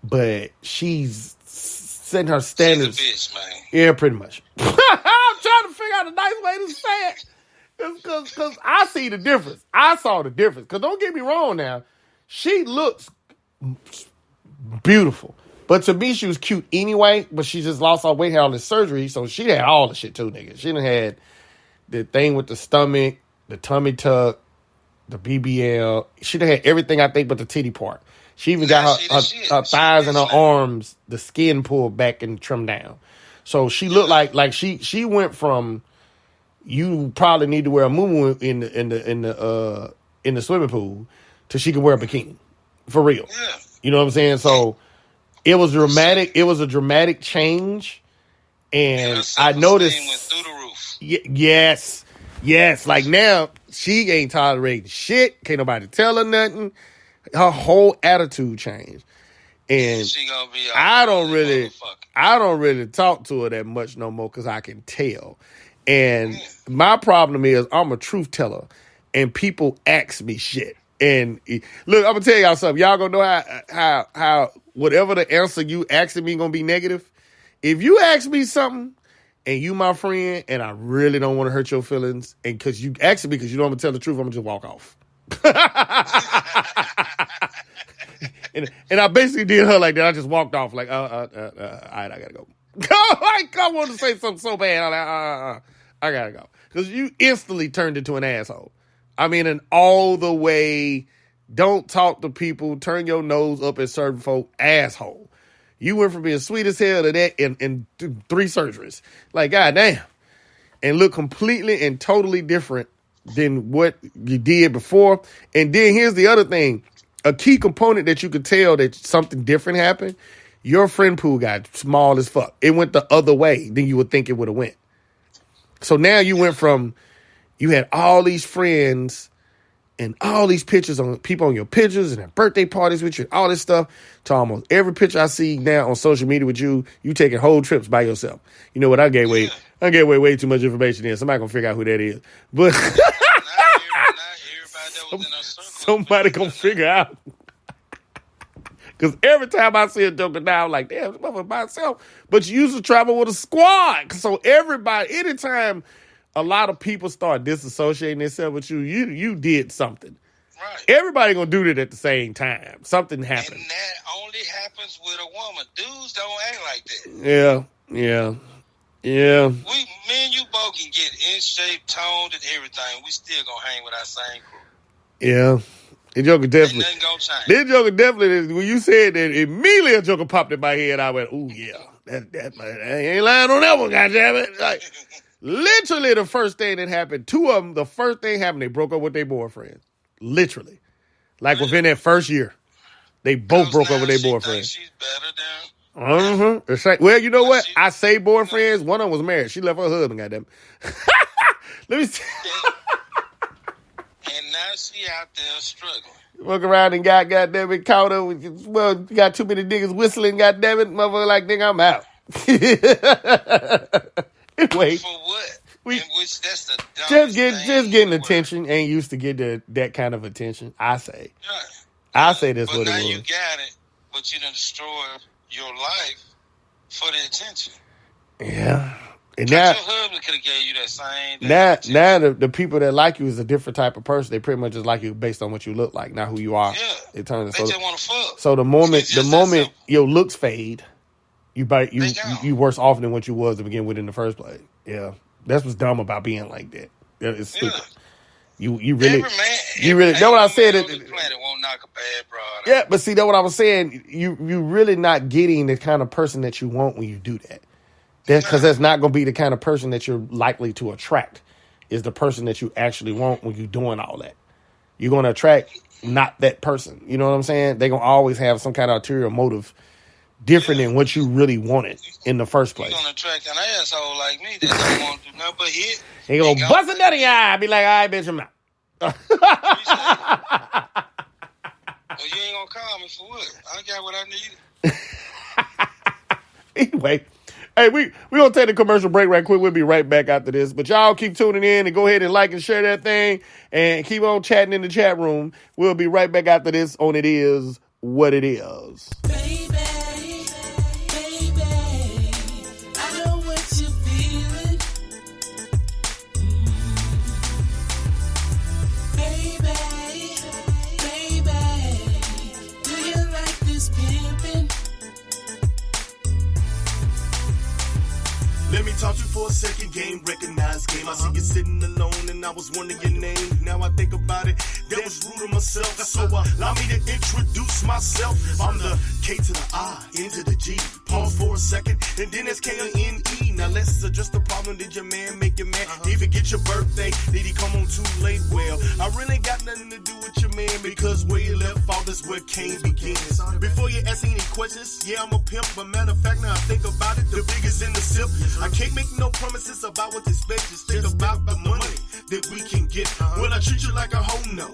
but she's setting her standards. She's a bitch, man. Yeah, pretty much. I'm trying to figure out a nice way to say it. Because I see the difference. I saw the difference. Because don't get me wrong now. She looks beautiful. But to me, she was cute anyway. But she just lost all weight, had all this surgery. So she had all the shit too, nigga. She done had the thing with the stomach, the tummy tuck, the BBL. She done had everything, I think, but the titty part. She even got her thighs and her arms, the skin pulled back and trimmed down. So she looked like she went from, you probably need to wear a muumuu in the swimming pool to she could wear a bikini. For real. Yeah. You know what I'm saying? So it was dramatic. It was a dramatic change. And I noticed went through the roof. Yes. Like now, she ain't tolerating shit. Can't nobody tell her nothing. Her whole attitude changed. And she gonna be I don't really talk to her that much no more because I can tell. And my problem is I'm a truth teller, and people ask me shit. And look, I'm gonna tell y'all something. Y'all gonna know how whatever the answer you asking me gonna be negative. If you ask me something and you my friend and I really don't want to hurt your feelings, and because you ask me because you don't want to tell the truth, I'm gonna just walk off. and I basically did her like that. I just walked off like, all right, I gotta go. I wanted to say something so bad. I'm like, I gotta go. Because you instantly turned into an asshole. I mean, an all the way, don't talk to people, turn your nose up at certain folk, asshole. You went from being sweet as hell to that in 3 surgeries. Like, goddamn. And look completely and totally different than what you did before. And then here's the other thing. A key component that you could tell that something different happened, your friend pool got small as fuck. It went the other way than you would think it would have went. So now you went from, you had all these friends and all these pictures on people on your pictures and at birthday parties with you, all this stuff, to almost every picture I see now on social media with you taking whole trips by yourself. You know what? I gave way too much information in. Somebody gonna figure out who that is. But somebody gonna figure out. Because every time I see a joker now, I'm like, damn, this motherfucker by itself. But you used to travel with a squad. So everybody, anytime a lot of people start disassociating themselves with you, you did something. Right. Everybody gonna do that at the same time. Something happened. And that only happens with a woman. Dudes don't act like that. Yeah. Me and you both can get in shape, toned, and everything. We still gonna hang with our same crew. Yeah. The joker definitely. Ain't nothing gonna change. This joker definitely. When you said that, immediately a joker popped in my head. I went, "Ooh yeah, that ain't lying on that one, goddammit." Like literally, the first thing that happened, 2 of them. The first thing happened, they broke up with their boyfriends. Literally, like within that first year, they both broke up with their boyfriends. She's better than. It's like, well, you know what? I say boyfriends. One of them was married. She left her husband. Goddamn. Let me see. And now she out there struggling. Walk around and goddamn it, caught her with, well, got too many niggas whistling, goddamn it, motherfucker like, nigga, I'm out. Anyway. For what? In which that's the dumbest just getting attention. Ain't used to get that kind of attention, I say. Right. I say that's what it was. But now you got it, but you done destroyed your life for the attention. Yeah. And now, your husband could have gave you that same. Now the people that like you is a different type of person. They pretty much just like you based on what you look like, not who you are. Yeah, they just want to fuck. So the moment your looks fade, you worse off than what you was to begin with in the first place. Yeah, that's what's dumb about being like that. It's stupid. You really know what I said. The planet won't knock a bad broad out. Yeah, but see, that's what I was saying. You really not getting the kind of person that you want when you do that. Because that's not going to be the kind of person that you're likely to attract, is the person that you actually want when you're doing all that. You're going to attract not that person. You know what I'm saying? They're going to always have some kind of ulterior motive different than what you really wanted in the first place. You're going to attract an asshole like me that don't want to do nothing but hit. He going to bust a nut in your eye. Be like, all right, bitch, I'm out. Well, you ain't going to call me for what? I got what I needed. Anyway. Hey, we going to take a commercial break right quick. We'll be right back after this. But y'all keep tuning in and go ahead and like and share that thing and keep on chatting in the chat room. We'll be right back after this on It Is What It Is. Baby, I know what you're feeling. Baby, do you like this pimping? Let me talk to you for a second, game, recognized game. I see you sitting alone and I was wondering your name. Now I think about it, that was rude of myself. So allow me to introduce myself. I'm the K to the I, N to the G. Pause for a second, and then it's K-O-N-E. Now let's address the problem. Did your man make you mad? Did he forget your birthday? Did he come on too late? Well, I really got nothing to do with your man, because where you left off is where Cain begins. Before you ask any questions, yeah, I'm a pimp, but matter of fact, now I think about it, the biggest in the sip. I can't make no promises about what to expect. Just think about the money that we can get. Will I treat you like a hoe? No.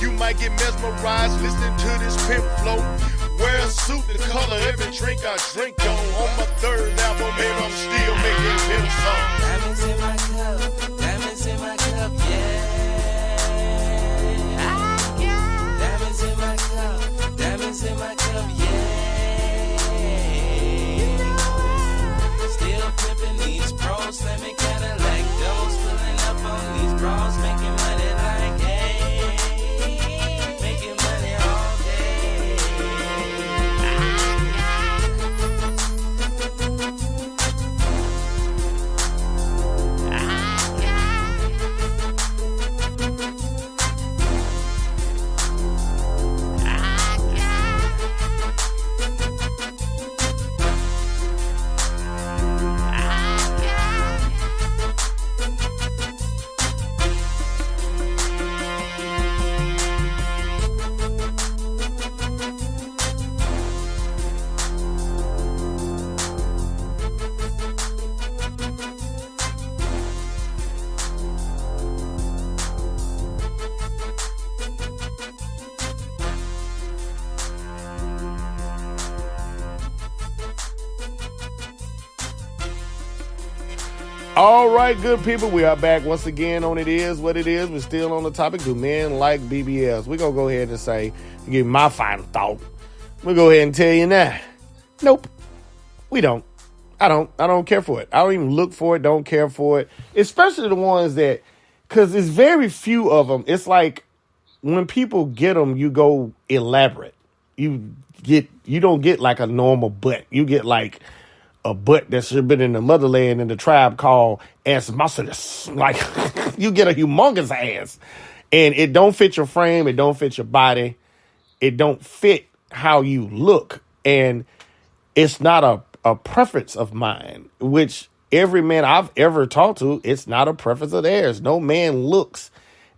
You might get mesmerized listening to this pimp flow. Wear a suit the color every drink I drink on. On my third album and I'm still making pimp songs. Diamonds in my cup, diamonds in my cup, yeah. Diamonds in my cup, diamonds in my cup, yeah. Still pimping these pros, slamming Cadillac doors, pulling up on these bras, making money like hey, making money all day. All right, good people. We are back once again on It Is What It Is. We're still on the topic. Do men like BBLs? We're going to go ahead and say, give my final thought. We'll go ahead and tell you now. Nope. We don't. I don't care for it. I don't even look for it. Don't care for it. Especially the ones that, because there's very few of them. It's like when people get them, you go elaborate. You don't get like a normal butt. You get like a butt that should have been in the motherland in the tribe called ass muscles. Like you get a humongous ass and it don't fit your frame. It don't fit your body. It don't fit how you look. And it's not a preference of mine, which every man I've ever talked to, it's not a preference of theirs. No man looks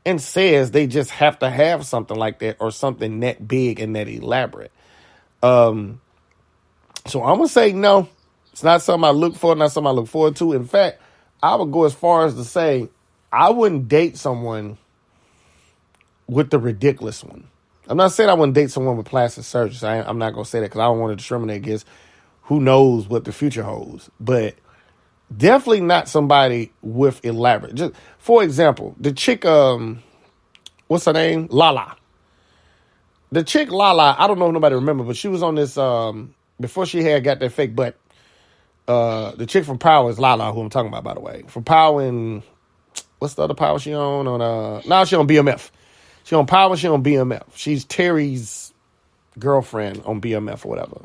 and says they just have to have something like that or something that big and that elaborate. So I'm going to say no. It's not something I look for, not something I look forward to. In fact, I would go as far as to say I wouldn't date someone with the ridiculous one. I'm not saying I wouldn't date someone with plastic surgery. I'm not going to say that because I don't want to discriminate against who knows what the future holds. But definitely not somebody with elaborate. Just for example, the chick, what's her name? Lala. The chick Lala, I don't know if nobody remember, but she was on this, before she had got that fake butt. The chick from Power is Lala, who I'm talking about, by the way. From Power and what's the other Power she on? Now she on BMF. She on Power, she on BMF. She's Terry's girlfriend on BMF or whatever.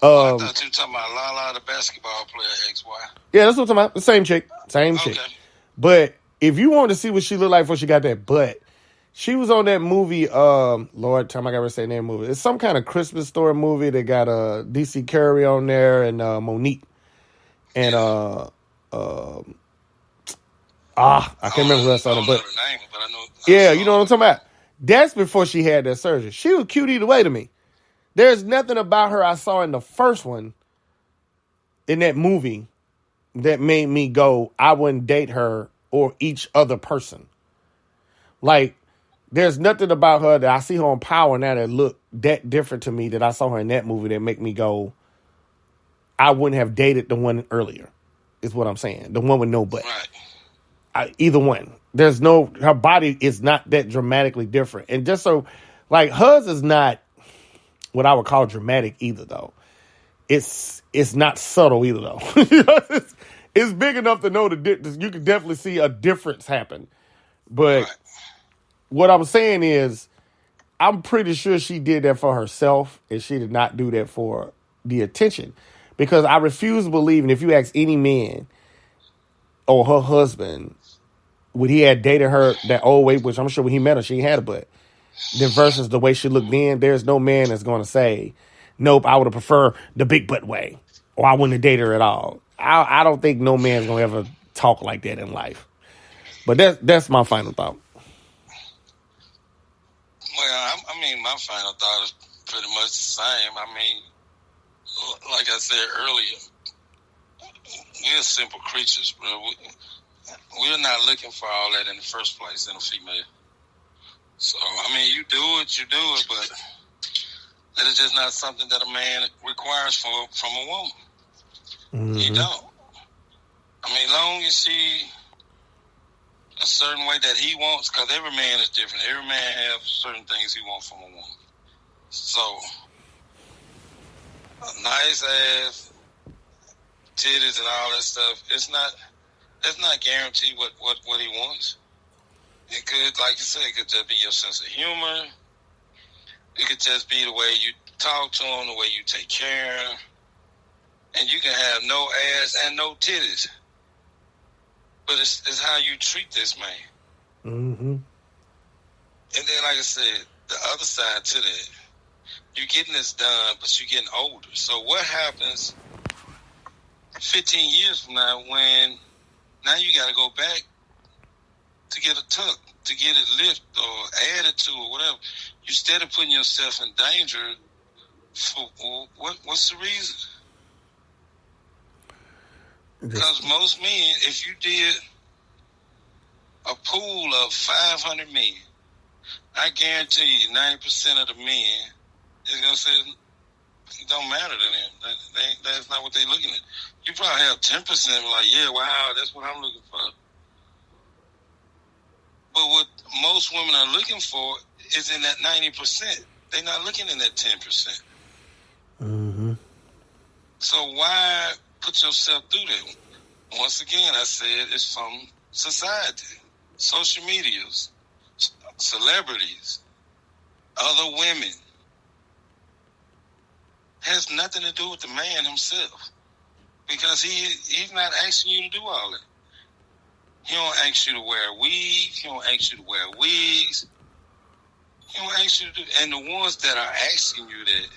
I thought you were talking about Lala, the basketball player, XY. Yeah, that's what I'm talking about. The same chick. Same chick. But if you wanted to see what she looked like before she got that butt, she was on that movie, Lord, time I gotta say that movie. It's some kind of Christmas story movie that got DC Curry on there and Monique. And I can't remember who else on it, but yeah, you know what I'm talking about. That's before she had that surgery. She was cute either way to me. There's nothing about her I saw in the first one in that movie that made me go, I wouldn't date her or each other person. Like, there's nothing about her that I see her on Power now that look that different to me that I saw her in that movie that make me go, I wouldn't have dated the one earlier, is what I'm saying. The one with no butt. Right. Either one. Her body is not that dramatically different. And just so, like, hers is not what I would call dramatic either, though. It's not subtle either, though. It's big enough to know you can definitely see a difference happen. But what I'm saying is, I'm pretty sure she did that for herself, and she did not do that for the attention. Because I refuse to believe, and if you ask any man or her husband, would he have dated her that old way, which I'm sure when he met her, she had a butt, then versus the way she looked then, there's no man that's going to say, nope, I would have preferred the big butt way, or I wouldn't have dated her at all. I don't think no man's going to ever talk like that in life. But that's my final thought. Well, I mean, my final thought is pretty much the same. I mean, like I said earlier, we're simple creatures, bro. We're not looking for all that in the first place in a female. So, I mean, you do it, but that is just not something that a man requires from a woman. Mm-hmm. You don't. I mean, long as she a certain way that he wants, because every man is different. Every man has certain things he wants from a woman. So, a nice ass, titties and all that stuff, it's not guaranteed what he wants. It could, like you said, it could just be your sense of humor. It could just be the way you talk to him, the way you take care of him. And you can have no ass and no titties. But it's how you treat this man. Mm-hmm. And then, like I said, the other side to that, you're getting this done, but you're getting older. So what happens 15 years from now when now you got to go back to get a tuck, to get it lift or added to or whatever? Instead of putting yourself in danger, for what's the reason? Because most men, if you did a pool of 500 men, I guarantee you 90% of the men is going to say it don't matter to them. That's not what they're looking at. You probably have 10% like, yeah, wow, that's what I'm looking for. But what most women are looking for is in that 90%. They're not looking in that 10%. Mm-hmm. So why put yourself through that? Once again, I said it's from society, social medias, celebrities, other women. Has nothing to do with the man himself, because he's not asking you to do all that. He don't ask you to wear a weave. He don't ask you to wear wigs. He don't ask you to do. And the ones that are asking you that,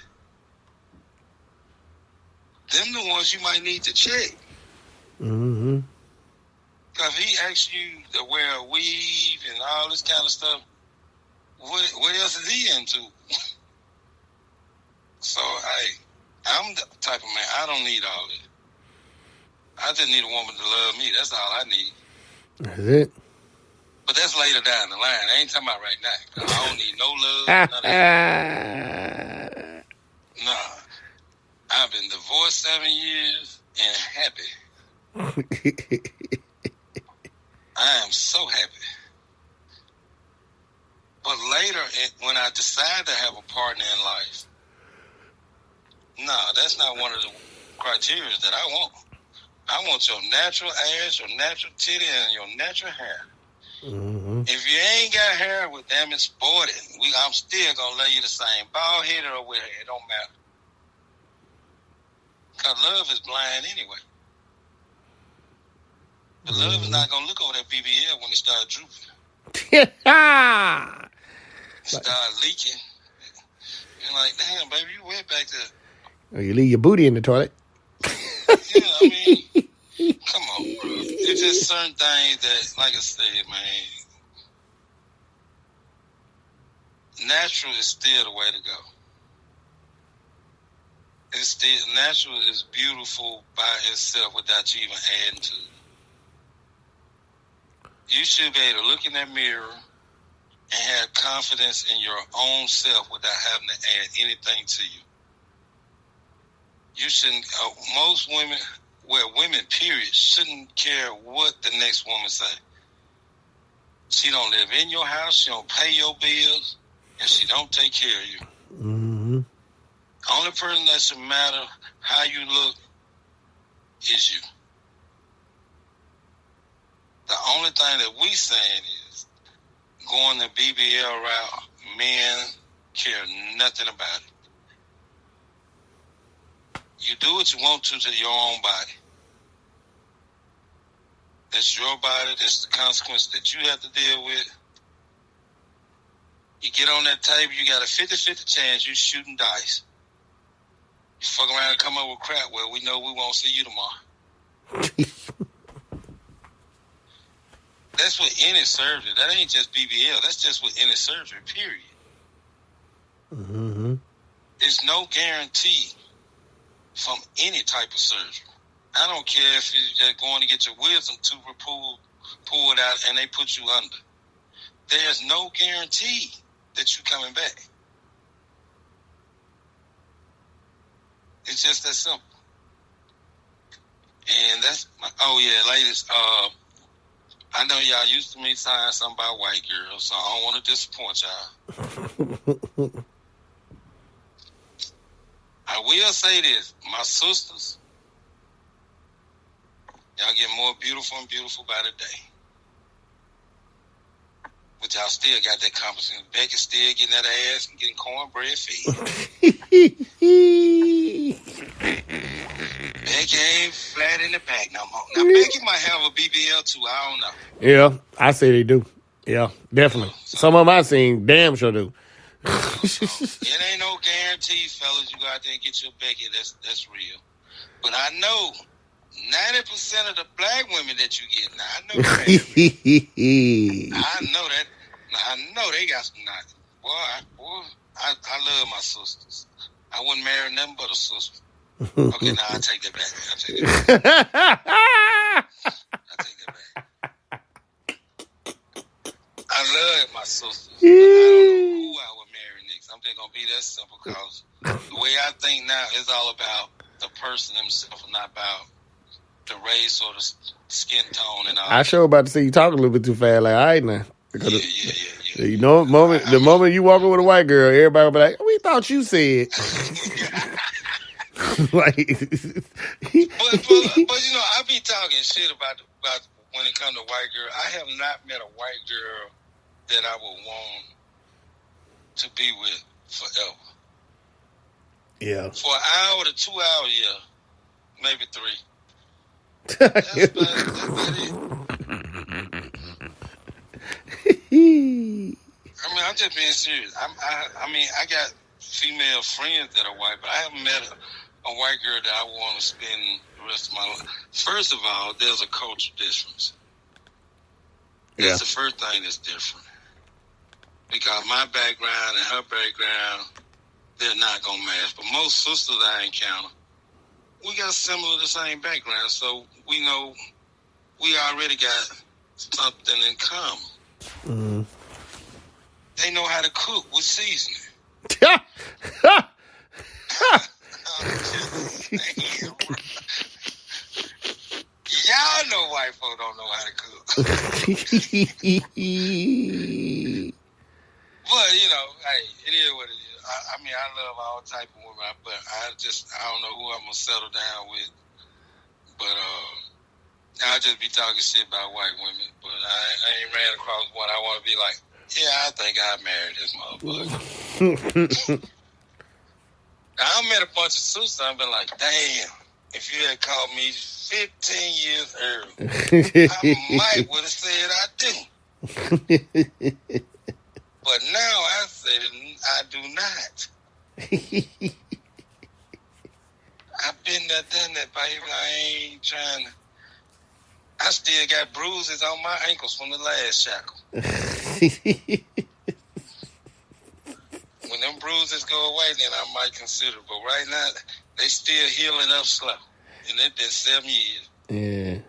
them the ones you might need to check. Mm-hmm. Because if he asks you to wear a weave and all this kind of stuff, what else is he into? So, I'm the type of man, I don't need all that. I just need a woman to love me. That's all I need. That's it. But that's later down the line. I ain't talking about right now. I don't need no love. None of that. Nah. I've been divorced 7 years and happy. I am so happy. But later, when I decide to have a partner in life, that's not one of the criteria that I want. I want your natural ass, your natural titty, and your natural hair. Mm-hmm. If you ain't got hair, well, damn it, sport it. I'm still going to love you the same. Bald headed or with hair, it don't matter. Because love is blind anyway. But love is not going to look over that BBL when it starts drooping. Start leaking. You're like, damn, baby, you wet back there. Or you leave your booty in the toilet. Yeah, I mean, come on, bro. It's just certain things that, like I said, man, natural is still the way to go. It's still, natural is beautiful by itself without you even adding to it. You should be able to look in that mirror and have confidence in your own self without having to add anything to you. You shouldn't, most women, women, period, shouldn't care what the next woman say. She don't live in your house, she don't pay your bills, and she don't take care of you. Mm-hmm. Only person that should matter how you look is you. The only thing that we saying is going the BBL route, men care nothing about it. You do what you want to your own body. That's your body. That's the consequence that you have to deal with. You get on that table, you got a 50-50 chance you shooting dice. You fuck around and come up with crap, well, we know we won't see you tomorrow. That's with any surgery. That ain't just BBL. That's just with any surgery, period. Mm-hmm. There's no guarantee from any type of surgery. I don't care if you're just going to get your wisdom tooth pulled out and they put you under. there's no guarantee that you coming back. It's just that simple. And that's ladies. I know y'all used to me saying something about white girls, so I don't want to disappoint y'all. I will say this: my sisters, y'all get more beautiful and beautiful by the day. But y'all still got that competition. Becky's still getting that ass and getting cornbread fed. Becky ain't flat in the back no more. Now, Becky might have a BBL too. I don't know. Yeah, I say they do. Yeah, definitely. Some of them I seen damn sure do. It ain't no guarantee, fellas. You go out there and get your Becky. That's real. But I know 90% of the black women that you get. Now, I know that. I know that. Now, I know they got some nice. Boy, I love my sisters. I wouldn't marry nothing but a sister. Okay, now I take that back. I take that back. I love my sisters. But I don't know who I would marry next. I'm just gonna be that simple because the way I think now is all about the person himself and not about the race or the skin tone and all. I sure about to see you talking a little bit too fast. Like, all right now. Yeah. You know, the moment you walk with a white girl, everybody will be like, "We thought you said." Like, but you know, I be talking shit about when it comes to white girl. I have not met a white girl that I would want to be with forever. Yeah. For an hour to 2 hours, yeah, maybe 3. That's about it. I mean, I'm just being serious. I got female friends that are white, but I haven't met a white girl that I want to spend the rest of my life. First of all, there's a culture difference. That's the first thing that's different. Because my background and her background, they're not going to match. But most sisters I encounter, we got the same background. So we know we already got something in common. Mm. They know how to cook with seasoning. Y'all know white folk don't know how to cook. But, you know, hey, it is what it is. I mean, I love all type of women, but I don't know who I'm going to settle down with. But I'll just be talking shit about white women. But I ain't ran across one I want to be like, yeah, I think I married this motherfucker. I met a bunch of sisters. I've been like, damn, if you had called me 15 years early, I might would have said I do. But now I said I do not. I've been there, done that, baby. I ain't trying to. I still got bruises on my ankles from the last shackle. When them bruises go away, then I might consider. But right now, they still healing up slow. And it's been 7 years. Yeah.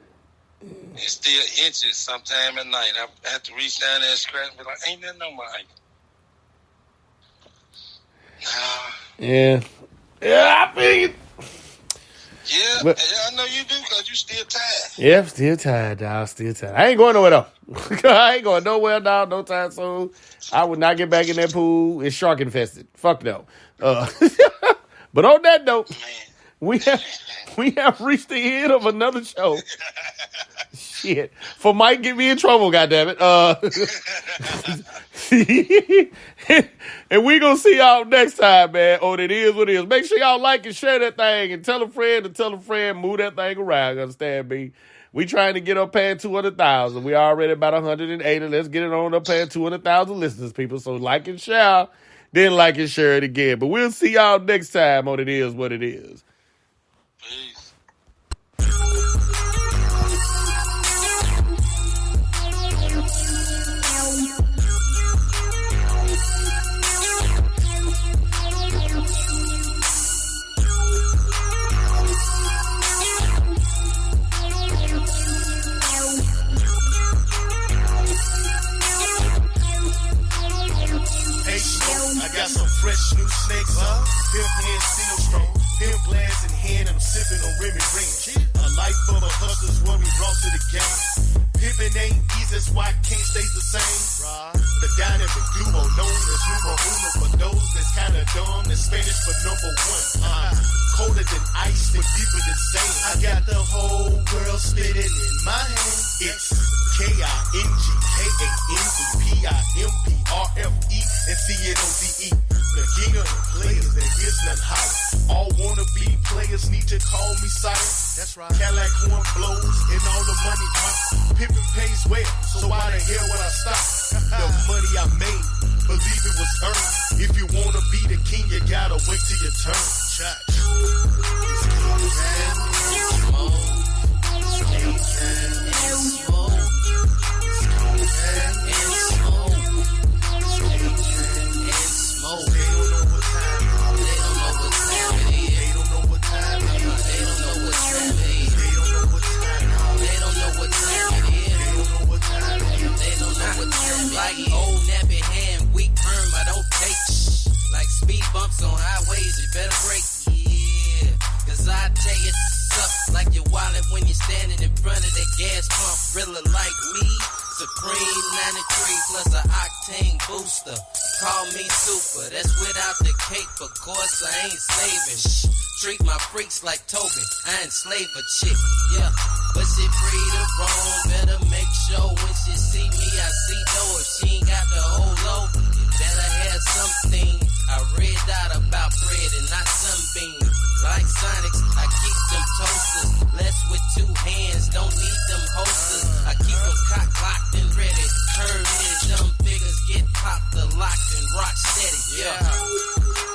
It's still inches sometime at night. I have to reach down there and scratch and be like, ain't nothing on my ankle. Yeah. Yeah, I figured. Yeah, But, I know you do because you still tired. Yeah, still tired, dog. Still tired. I ain't going nowhere, though. I ain't going nowhere, dog. No time soon. I would not get back in that pool. It's shark infested. Fuck no. But on that note, we have reached the end of another show. Shit. For Mike, get me in trouble, goddammit. And we gonna see y'all next time, man. Oh, it is what it is. Make sure y'all like and share that thing and tell a friend to tell a friend. Move that thing around. You understand me? We trying to get up past 200,000. We already about 180. Let's get it on up past 200,000 listeners, people. So like and share, then like and share it again. But we'll see y'all next time on It Is What It Is. Peace. Remy Ranch. A life full of hustlers, what we brought to the game. Pimpin' ain't easy, that's why I can't stay the same. The dynamic duo known as numero uno for those that's kinda dumb. That's Spanish for number one. Colder than ice, but deeper than sand. I got the whole world spinning in my hand. It's KINGKANGPIMPRFE and CNOCE. The king of the players, there is none higher. All wanna be players need to call me silent. That's right. Cadillac horn blows and all the money drops. Pimpin' pays well, so why the hell would I stop? The money I made, believe it was earned. If you wanna be the king, you gotta wait till your turn. Shot. It's King Sam and Smoke. It's King Sam and Smoke. It's King Sam and Smoke. It's King Sam and Smoke. They don't know what time it is. They don't know what time it is. They don't know what time it is. They don't know what time it is. They don't know what time it is. They don't know what time it is. They don't know what time it is. They don't know what time it is. Like old nappy hand, weak perm, I don't take shh. Like speed bumps on highways, you better break. Yeah, cause I tell you suck like your wallet when you're standing in front of that gas pump. Really like me, Supreme 93 plus an octane booster. Call me super, that's without the cake, of course I ain't saving. Shh. Treat my freaks like Toby, I enslave a chick, yeah. But she free to roam, better make sure when she see me, I see though. If she ain't got the whole loaf, you better have something. I read out about bread and not sunbeam. Like Sonics, I keep them toasters. Less with two hands, don't need them holsters. I keep them cock locked and ready. Curve in, dumb figures get popped, the locked and rock steady, yeah.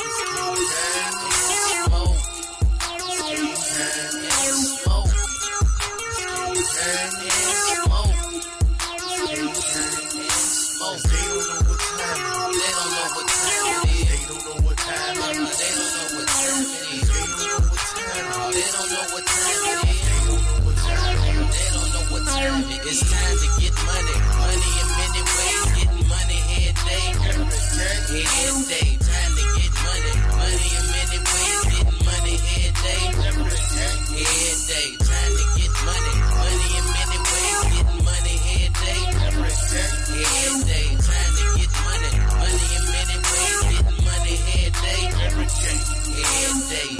It's King Sam and Smoke. It's King Sam and Smoke. King Sam and Smoke. King Sam and Smoke. They don't know what time it is. They don't know what time it is. They don't know what time it is. They don't know what time it is. They don't know what time it is. They don't know what time it is. They don't know what time it is. They don't know what time it is. It's time to get money. Money in many ways. Getting money every day. Every day. Time to get money. Money in many ways. Getting money every day. Every day. Time to get money. Money in many ways. Getting money every day. Every day. Time to get money. Money in many ways. Getting money every day. Every day.